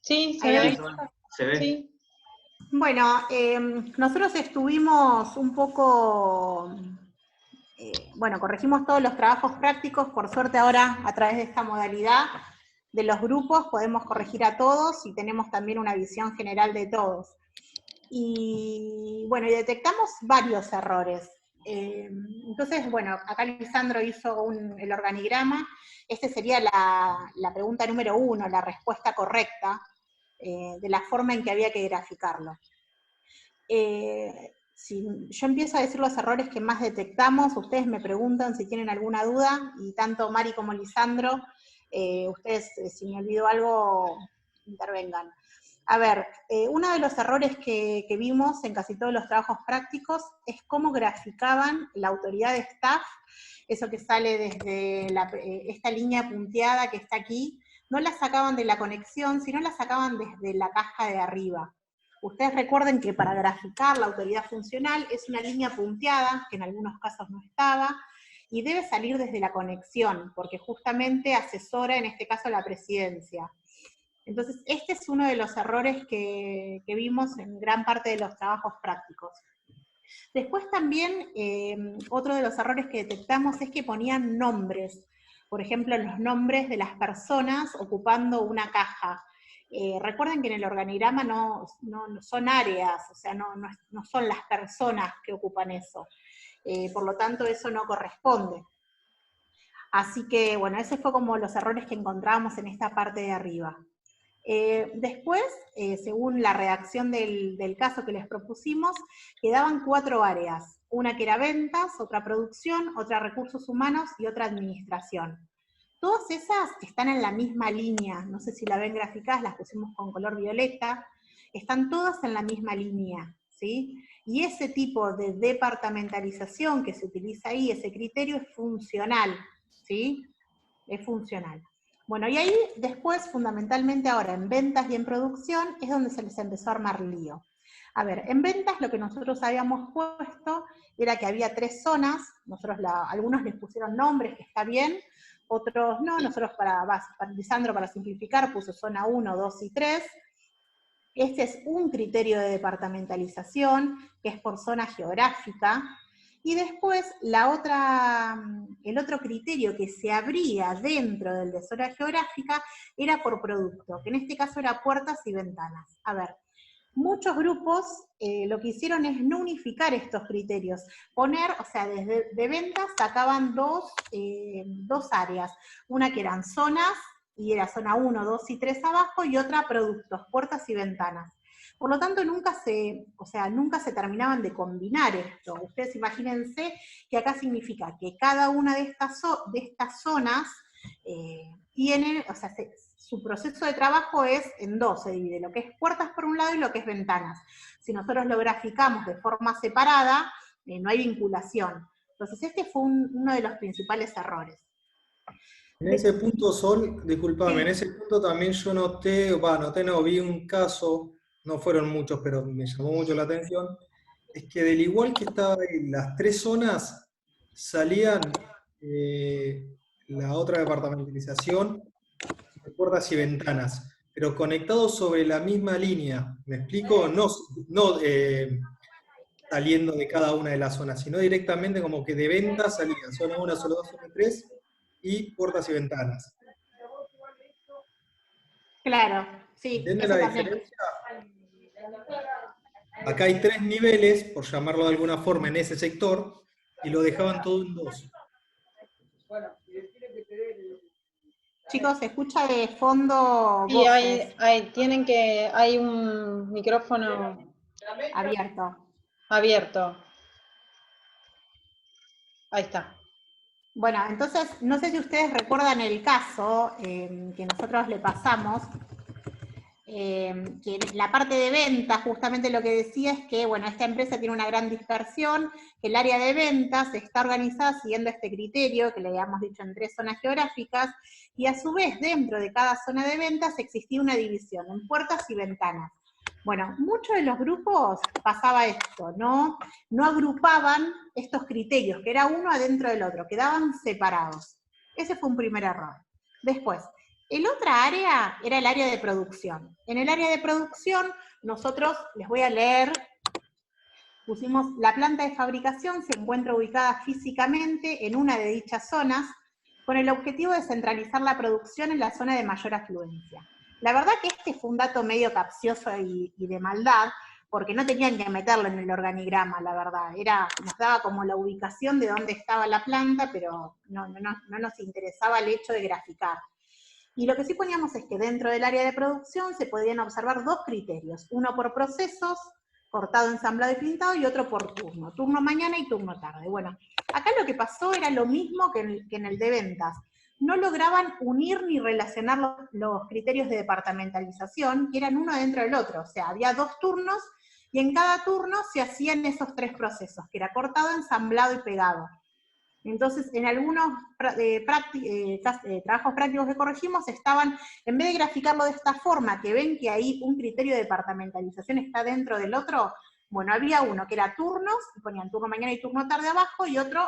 Speaker 12: Sí,
Speaker 8: se ve.
Speaker 9: Se ve.
Speaker 12: Sí.
Speaker 8: Bueno, nosotros estuvimos un poco, corregimos todos los trabajos prácticos, por suerte ahora a través de esta modalidad de los grupos podemos corregir a todos y tenemos también una visión general de todos. Y detectamos varios errores. Entonces, acá Lisandro hizo el organigrama, este sería la pregunta número 1, la respuesta correcta, de la forma en que había que graficarlo. Si yo empiezo a decir los errores que más detectamos, ustedes me preguntan si tienen alguna duda, y tanto Mari como Lisandro, ustedes, si me olvido algo, intervengan. A ver, uno de los errores que vimos en casi todos los trabajos prácticos es cómo graficaban la autoridad de staff, eso que sale desde esta línea punteada que está aquí, no la sacaban de la conexión, sino la sacaban desde la caja de arriba. Ustedes recuerden que para graficar la autoridad funcional es una línea punteada, que en algunos casos no estaba, y debe salir desde la conexión, porque justamente asesora, en este caso, la presidencia. Entonces, este es uno de los errores que vimos en gran parte de los trabajos prácticos. Después también, otro de los errores que detectamos es que ponían nombres. Por ejemplo, los nombres de las personas ocupando una caja. Recuerden que en el organigrama no son áreas, o sea, no son las personas que ocupan eso. Por lo tanto, eso no corresponde. Así que, ese fue como los errores que encontrábamos en esta parte de arriba. Después, según la redacción del caso que les propusimos, quedaban 4 áreas. Una que era ventas, otra producción, otra recursos humanos y otra administración. Todas esas están en la misma línea, no sé si la ven graficadas, las pusimos con color violeta, están todas en la misma línea, ¿sí? Y ese tipo de departamentalización que se utiliza ahí, ese criterio es funcional, ¿sí? Es funcional. Bueno, y ahí después, fundamentalmente ahora, en ventas y en producción, es donde se les empezó a armar lío. A ver, en ventas lo que nosotros habíamos puesto era que había 3 zonas, algunos les pusieron nombres, que está bien, otros no, nosotros para Lisandro, para simplificar, puso zona 1, 2 y 3. Este es un criterio de departamentalización, que es por zona geográfica, y después el otro criterio que se abría dentro del de zona geográfica era por producto, que en este caso era puertas y ventanas. A ver, muchos grupos lo que hicieron es no unificar estos criterios, poner, o sea, desde de ventas sacaban dos áreas, una que eran zonas, y era zona 1, 2 y 3 abajo, y otra productos, puertas y ventanas. Por lo tanto, nunca se terminaban de combinar esto. Ustedes imagínense que acá significa que cada una de estas zonas tiene, o sea, su proceso de trabajo es en 2, se divide, lo que es puertas por un lado y lo que es ventanas. Si nosotros lo graficamos de forma separada, no hay vinculación. Entonces este fue uno de los principales errores.
Speaker 13: En ese punto, Sol, disculpame, en ese punto también yo vi un caso, no fueron muchos, pero me llamó mucho la atención, es que del igual que estaba en las 3 zonas, salían la otra departamentalización de puertas y ventanas, pero conectados sobre la misma línea, ¿me explico? No saliendo de cada una de las zonas, sino directamente como que de ventas salían zona 1, zona 2, zona 3, y puertas y ventanas.
Speaker 8: Claro, sí.
Speaker 13: ¿Entienden la diferencia? Acá hay 3 niveles, por llamarlo de alguna forma, en ese sector, y lo dejaban todo en 2.
Speaker 8: Chicos, ¿se escucha de fondo?
Speaker 12: Sí, hay un micrófono abierto. Ahí está.
Speaker 8: Bueno, entonces, no sé si ustedes recuerdan el caso que nosotros le pasamos, que la parte de ventas, justamente lo que decía es que, bueno, esta empresa tiene una gran dispersión, que el área de ventas está organizada siguiendo este criterio, que le habíamos dicho en 3 zonas geográficas, y a su vez, dentro de cada zona de ventas existía una división en puertas y ventanas. Bueno, muchos de los grupos pasaba esto, no agrupaban estos criterios, que era uno adentro del otro, quedaban separados. Ese fue un primer error. Después, el otra área era el área de producción. En el área de producción, nosotros, les voy a leer, pusimos la planta de fabricación se encuentra ubicada físicamente en una de dichas zonas, con el objetivo de centralizar la producción en la zona de mayor afluencia. La verdad que este fue un dato medio capcioso y de maldad, porque no tenían que meterlo en el organigrama, la verdad. Nos daba como la ubicación de dónde estaba la planta, pero no nos interesaba el hecho de graficar. Y lo que sí poníamos es que dentro del área de producción se podían observar 2 criterios, uno por procesos, cortado, ensamblado y pintado, y otro por turno mañana y turno tarde. Bueno, acá lo que pasó era lo mismo que en el de ventas. No lograban unir ni relacionar los criterios de departamentalización, que eran uno dentro del otro. O sea, había 2 turnos, y en cada turno se hacían esos 3 procesos, que era cortado, ensamblado y pegado. Entonces, en algunos trabajos prácticos que corregimos estaban, en vez de graficarlo de esta forma, que ven que ahí un criterio de departamentalización está dentro del otro, bueno, había uno que era turnos, y ponían turno mañana y turno tarde abajo, y otro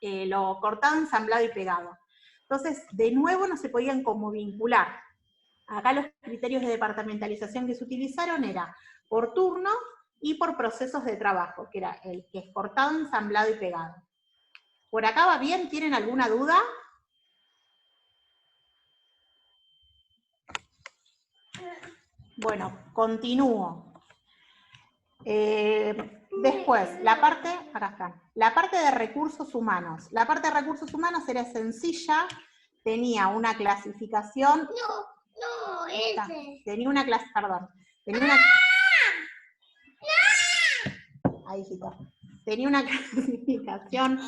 Speaker 8: lo cortado, ensamblado y pegado. Entonces, de nuevo no se podían como vincular. Acá los criterios de departamentalización que se utilizaron era por turno y por procesos de trabajo, que era el que es cortado, ensamblado y pegado. ¿Por acá va bien? ¿Tienen alguna duda? Bueno, continúo. Después, acá está, la parte de recursos humanos. La parte de recursos humanos era sencilla, tenía una clasificación. Está. Tenía una clase, perdón. Tenía una... Ahí, hijito. Tenía una clasificación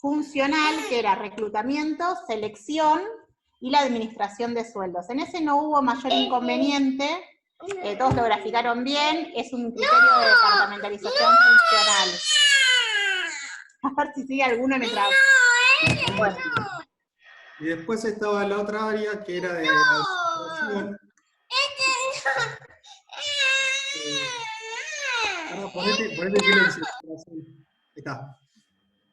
Speaker 8: funcional que era reclutamiento, selección y la administración de sueldos. En ese no hubo mayor inconveniente, todos lo graficaron bien, es un criterio de departamentalización funcional. A ver si sigue alguno mientras... Bueno.
Speaker 13: Y después estaba la otra área que era de administración. Ponete silencio. Ahí está.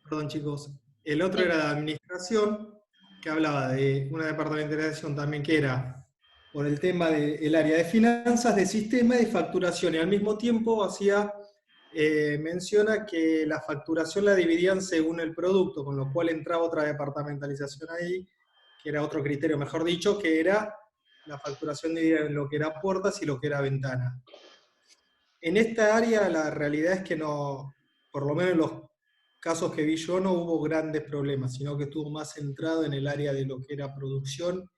Speaker 13: Perdón, chicos. El otro era de administración, que hablaba de una departamentalización también que era por el tema del área de finanzas, de sistema y de facturación. Y al mismo tiempo menciona que la facturación la dividían según el producto, con lo cual entraba otra departamentalización ahí, que era otro criterio, mejor dicho, que era la facturación dividida en lo que era puertas y lo que era ventana. En esta área la realidad es que no, por lo menos en los casos que vi yo, no hubo grandes problemas, sino que estuvo más centrado en el área de lo que era producción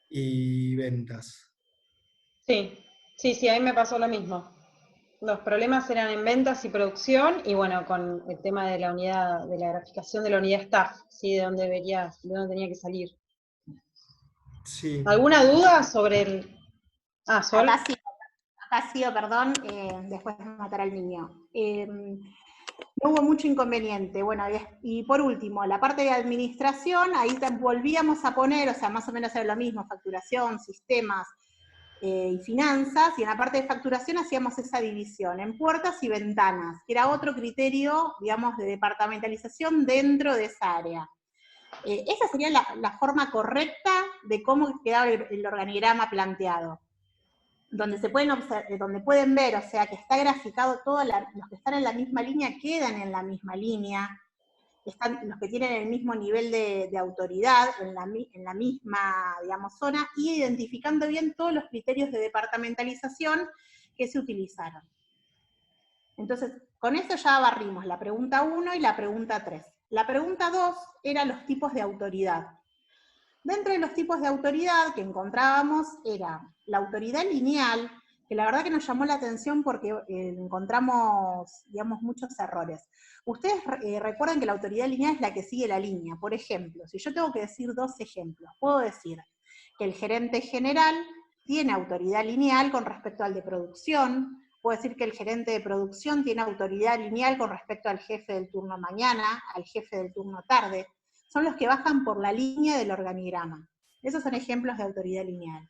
Speaker 13: y ventas.
Speaker 12: Sí, a mí me pasó lo mismo. Los problemas eran en ventas y producción, y bueno, con el tema de la unidad, de la graficación de la unidad staff, ¿sí? De dónde tenía que salir.
Speaker 13: Sí.
Speaker 12: ¿Alguna duda sobre el...? Ah, Sol.
Speaker 8: Acá sí, perdón, después de matar al niño. No hubo mucho inconveniente. Bueno, y por último, la parte de administración, ahí volvíamos a poner, o sea, más o menos era lo mismo, facturación, sistemas y finanzas, y en la parte de facturación hacíamos esa división en puertas y ventanas, que era otro criterio, digamos, de departamentalización dentro de esa área. Esa sería la forma correcta de cómo quedaba el organigrama planteado. Donde pueden ver, o sea, que está graficado los que están en la misma línea quedan en la misma línea, están los que tienen el mismo nivel de autoridad en la misma, digamos, zona, y identificando bien todos los criterios de departamentalización que se utilizaron. Entonces, con eso ya barrimos la pregunta 1 y la pregunta 3. La pregunta 2 era los tipos de autoridad. Dentro de los tipos de autoridad que encontrábamos era la autoridad lineal, que la verdad que nos llamó la atención porque encontramos, digamos, muchos errores. Ustedes recuerden que la autoridad lineal es la que sigue la línea. Por ejemplo, si yo tengo que decir 2 ejemplos, puedo decir que el gerente general tiene autoridad lineal con respecto al de producción, puedo decir que el gerente de producción tiene autoridad lineal con respecto al jefe del turno mañana, al jefe del turno tarde. Son los que bajan por la línea del organigrama. Esos son ejemplos de autoridad lineal.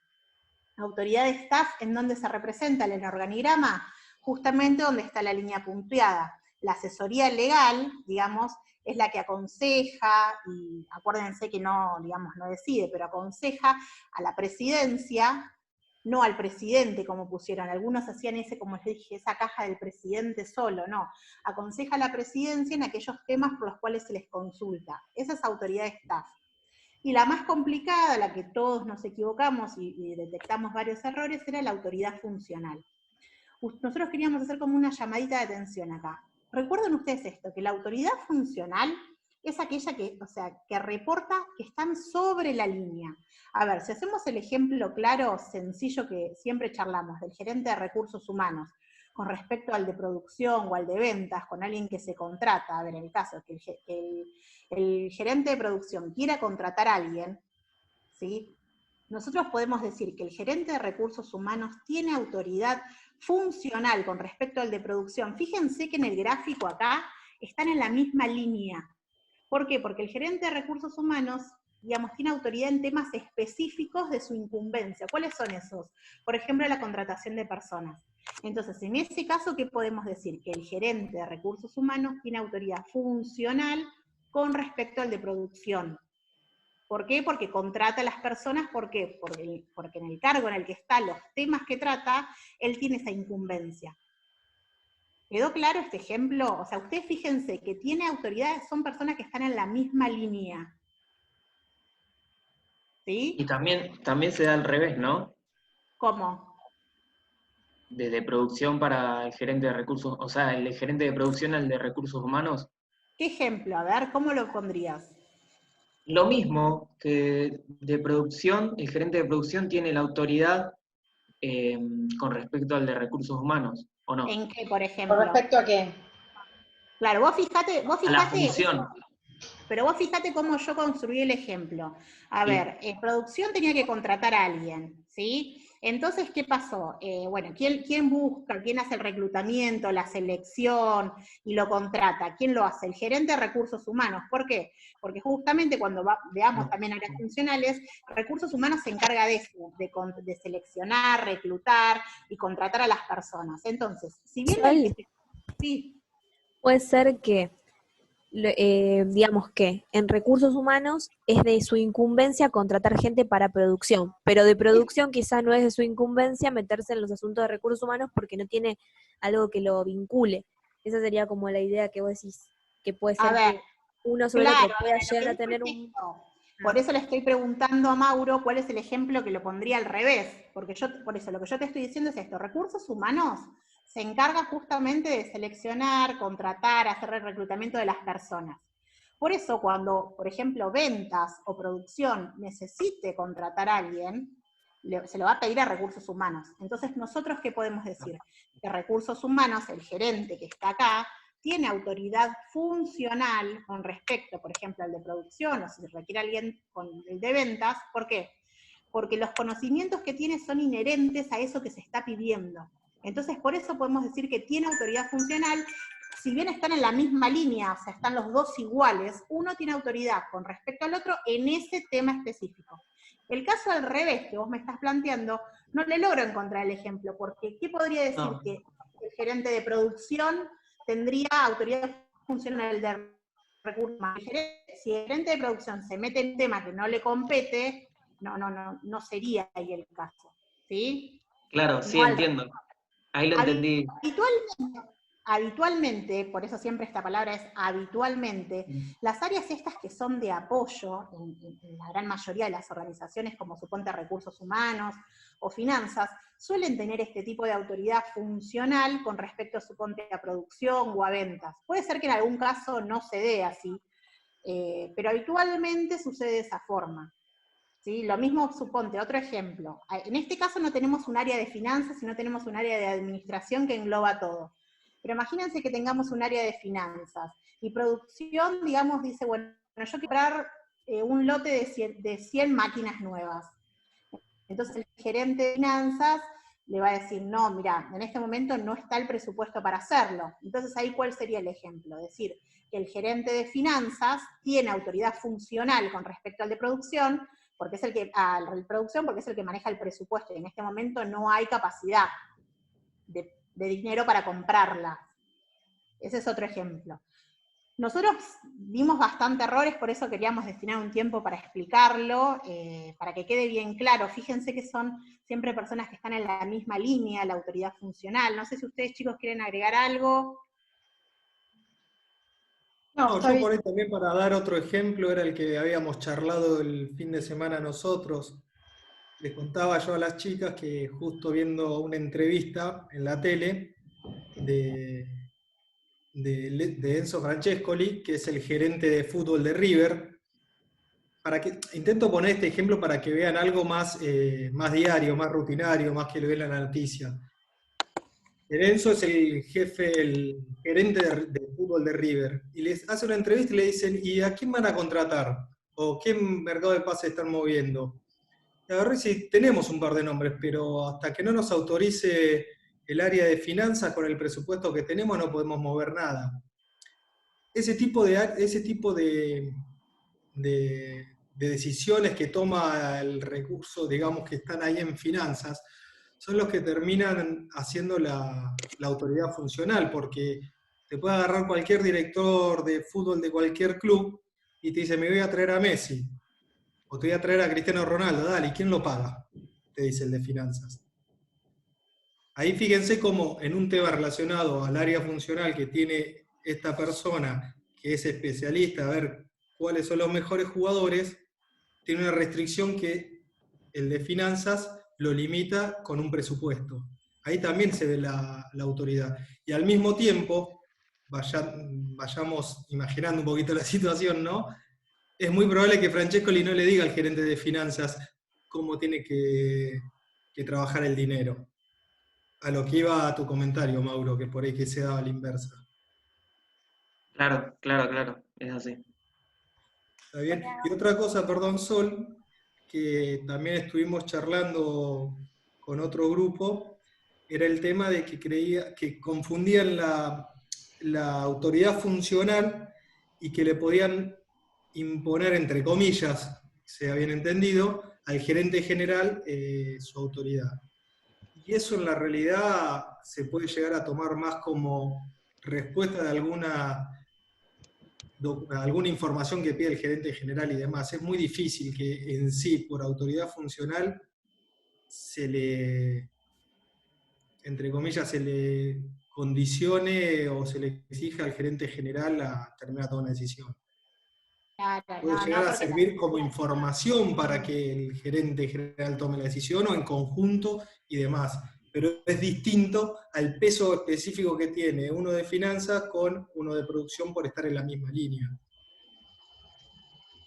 Speaker 8: Autoridad de staff, ¿en dónde se representa en el organigrama? Justamente donde está la línea punteada. La asesoría legal, digamos, es la que aconseja, y acuérdense que no, digamos, no decide, pero aconseja a la presidencia, no al presidente como pusieron. Algunos hacían como les dije, esa caja del presidente solo, no. Aconseja a la presidencia en aquellos temas por los cuales se les consulta. Esa es autoridad de staff. Y la más complicada, la que todos nos equivocamos y detectamos varios errores, era la autoridad funcional. Nosotros queríamos hacer como una llamadita de atención acá. Recuerden ustedes esto, que la autoridad funcional es aquella que reporta que están sobre la línea. A ver, si hacemos el ejemplo claro, sencillo que siempre charlamos, del gerente de recursos humanos, con respecto al de producción o al de ventas, con alguien que se contrata, a ver, en el caso que el gerente de producción quiera contratar a alguien, ¿sí? Nosotros podemos decir que el gerente de recursos humanos tiene autoridad funcional con respecto al de producción. Fíjense que en el gráfico acá están en la misma línea. ¿Por qué? Porque el gerente de recursos humanos, digamos, tiene autoridad en temas específicos de su incumbencia. ¿Cuáles son esos? Por ejemplo, la contratación de personas. Entonces, en ese caso, ¿qué podemos decir? Que el gerente de recursos humanos tiene autoridad funcional con respecto al de producción. ¿Por qué? Porque contrata a las personas, ¿por qué? Porque en el cargo en el que está, los temas que trata, él tiene esa incumbencia. ¿Quedó claro este ejemplo? O sea, ustedes fíjense que tiene autoridad, son personas que están en la misma línea. ¿Sí?
Speaker 9: Y también se da al revés, ¿no?
Speaker 8: ¿Cómo?
Speaker 9: Desde producción para el gerente de recursos, o sea, el gerente de producción al de recursos humanos.
Speaker 8: ¿Qué ejemplo? A ver, ¿cómo lo pondrías?
Speaker 9: lo mismo que de producción, el gerente de producción tiene la autoridad con respecto al de recursos humanos, ¿o no?
Speaker 8: ¿En qué, por ejemplo?
Speaker 12: ¿Con respecto a qué?
Speaker 8: Claro, vos fijate,
Speaker 9: A la función.
Speaker 8: pero vos fijate cómo yo construí el ejemplo. A
Speaker 9: Sí.
Speaker 8: ver, producción tenía que contratar a alguien, ¿sí? Entonces, ¿qué pasó? Bueno, ¿quién busca? ¿Quién hace el reclutamiento, la selección y lo contrata? ¿Quién lo hace? El gerente de recursos humanos. ¿Por qué? Porque justamente cuando veamos también áreas funcionales, recursos humanos se encarga de eso, de seleccionar, reclutar y contratar a las personas. Entonces, si bien... Sí.
Speaker 2: Puede ser que, digamos que en recursos humanos es de su incumbencia contratar gente para producción, pero de producción quizás no es de su incumbencia meterse en los asuntos de recursos humanos porque no tiene algo que lo vincule. Esa sería como la idea que vos decís, que puede ser que uno sobre otro pueda llegar a tener un...
Speaker 8: Por eso le estoy preguntando a Mauro cuál es el ejemplo que lo pondría al revés, porque por eso lo que yo te estoy diciendo es esto: recursos humanos se encarga justamente de seleccionar, contratar, hacer el reclutamiento de las personas. Por eso cuando, por ejemplo, ventas o producción necesite contratar a alguien, se lo va a pedir a recursos humanos. Entonces, ¿nosotros qué podemos decir? Que recursos humanos, el gerente que está acá, tiene autoridad funcional con respecto, por ejemplo, al de producción, o si se requiere alguien con el de ventas. ¿Por qué? Porque los conocimientos que tiene son inherentes a eso que se está pidiendo. Entonces, por eso podemos decir que tiene autoridad funcional, si bien están en la misma línea, o sea, están los dos iguales, uno tiene autoridad con respecto al otro en ese tema específico. El caso al revés que vos me estás planteando, no le logro encontrar el ejemplo, porque ¿qué podría decir que el gerente de producción tendría autoridad funcional de recursos humanos? Si el gerente de producción se mete en un tema que no le compete, no sería ahí el caso, ¿sí?
Speaker 9: Claro, sí,
Speaker 8: Igual,
Speaker 9: entiendo. Ahí lo entendí.
Speaker 8: Habitualmente, por eso siempre esta palabra es habitualmente, las áreas estas que son de apoyo, en la gran mayoría de las organizaciones, como suponte recursos humanos o finanzas, suelen tener este tipo de autoridad funcional con respecto, suponte, a producción o a ventas. Puede ser que en algún caso no se dé así, pero habitualmente sucede de esa forma. ¿Sí? Lo mismo, suponte, otro ejemplo. En este caso no tenemos un área de finanzas, sino tenemos un área de administración que engloba todo. Pero imagínense que tengamos un área de finanzas, y producción, digamos, dice, bueno, yo quiero comprar un lote de 100 máquinas nuevas. Entonces el gerente de finanzas le va a decir, no, mira, en este momento no está el presupuesto para hacerlo. Entonces ahí, ¿cuál sería el ejemplo? Decir que el gerente de finanzas tiene autoridad funcional con respecto al de producción, porque es el que maneja el presupuesto, y en este momento no hay capacidad de dinero para comprarla. Ese es otro ejemplo. Nosotros vimos bastante errores, por eso queríamos destinar un tiempo para explicarlo, para que quede bien claro. Fíjense que son siempre personas que están en la misma línea, la autoridad funcional. No sé si ustedes, chicos, quieren agregar algo.
Speaker 13: No, yo por ahí también, para dar otro ejemplo, era el que habíamos charlado el fin de semana nosotros. Les contaba yo a las chicas que justo viendo una entrevista en la tele de Enzo Francescoli, que es el gerente de fútbol de River, intento poner este ejemplo para que vean algo más, más diario, más rutinario, más que lo ven en la noticia. Enzo es el gerente de fútbol de River, y les hace una entrevista y le dicen, ¿y a quién van a contratar? ¿O qué mercado de pases están moviendo? Y agarré, sí, tenemos un par de nombres, pero hasta que no nos autorice el área de finanzas con el presupuesto que tenemos, no podemos mover nada. Ese tipo de decisiones que toma el recurso, digamos, que están ahí en finanzas, son los que terminan haciendo la autoridad funcional, porque te puede agarrar cualquier director de fútbol de cualquier club y te dice, me voy a traer a Messi, o te voy a traer a Cristiano Ronaldo, dale, ¿y quién lo paga? Te dice el de finanzas. Ahí fíjense cómo en un tema relacionado al área funcional que tiene esta persona, que es especialista a ver cuáles son los mejores jugadores, tiene una restricción que el de finanzas lo limita con un presupuesto. Ahí también se ve la autoridad. Y al mismo tiempo, vayamos imaginando un poquito la situación, ¿no? es muy probable que Francescoli no le diga al gerente de finanzas cómo tiene que trabajar el dinero. A lo que iba a tu comentario, Mauro, que por ahí que se daba la inversa.
Speaker 9: Claro, claro, claro, es así.
Speaker 13: ¿Está bien? Y otra cosa, perdón, Sol, que también estuvimos charlando con otro grupo, era el tema de que que confundían la autoridad funcional y que le podían imponer, entre comillas, sea bien entendido, al gerente general su autoridad. Y eso en la realidad se puede llegar a tomar más como respuesta de alguna información que pide el gerente general y demás. Es muy difícil que en sí, por autoridad funcional, se le, entre comillas, se le condicione o se le exija al gerente general a terminar toda una decisión.
Speaker 8: Claro,
Speaker 13: Puede
Speaker 8: no,
Speaker 13: llegar
Speaker 8: no,
Speaker 13: a
Speaker 8: porque
Speaker 13: servir como información para que el gerente general tome la decisión o en conjunto y demás. Pero es distinto al peso específico que tiene uno de finanzas con uno de producción por estar en la misma línea.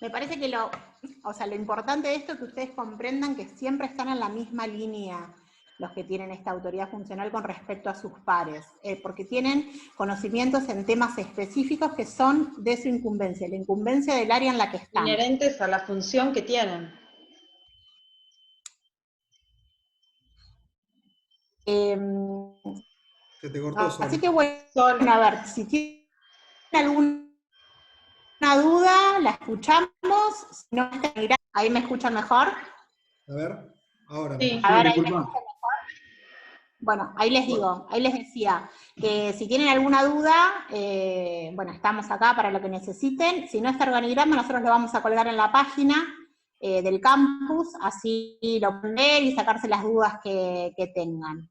Speaker 8: me parece que lo importante de esto es que ustedes comprendan que siempre están en la misma línea los que tienen esta autoridad funcional con respecto a sus pares, porque tienen conocimientos en temas específicos que son de su incumbencia, la incumbencia del área en la que están.
Speaker 12: Inherentes a la función que tienen.
Speaker 13: Se te cortó, Sol.
Speaker 8: Así que bueno, a ver, si tienen alguna duda, la escuchamos, si no, ahí me escuchan mejor.
Speaker 13: A ver, ahora.
Speaker 12: Sí,
Speaker 8: a ver, ahí me
Speaker 4: disculpa.
Speaker 8: escuchan mejor. Bueno, ahí les digo, ahí les decía, que si tienen alguna duda, bueno, estamos acá para lo que necesiten. Si no, este organigrama nosotros lo vamos a colgar en la página del campus, así lo pueden ver y sacarse las dudas que tengan.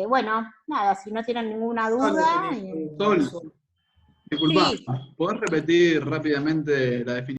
Speaker 8: Bueno, nada, si no tienen ninguna duda...
Speaker 4: Sol, disculpa,
Speaker 8: Sí.
Speaker 4: ¿podés repetir rápidamente la definición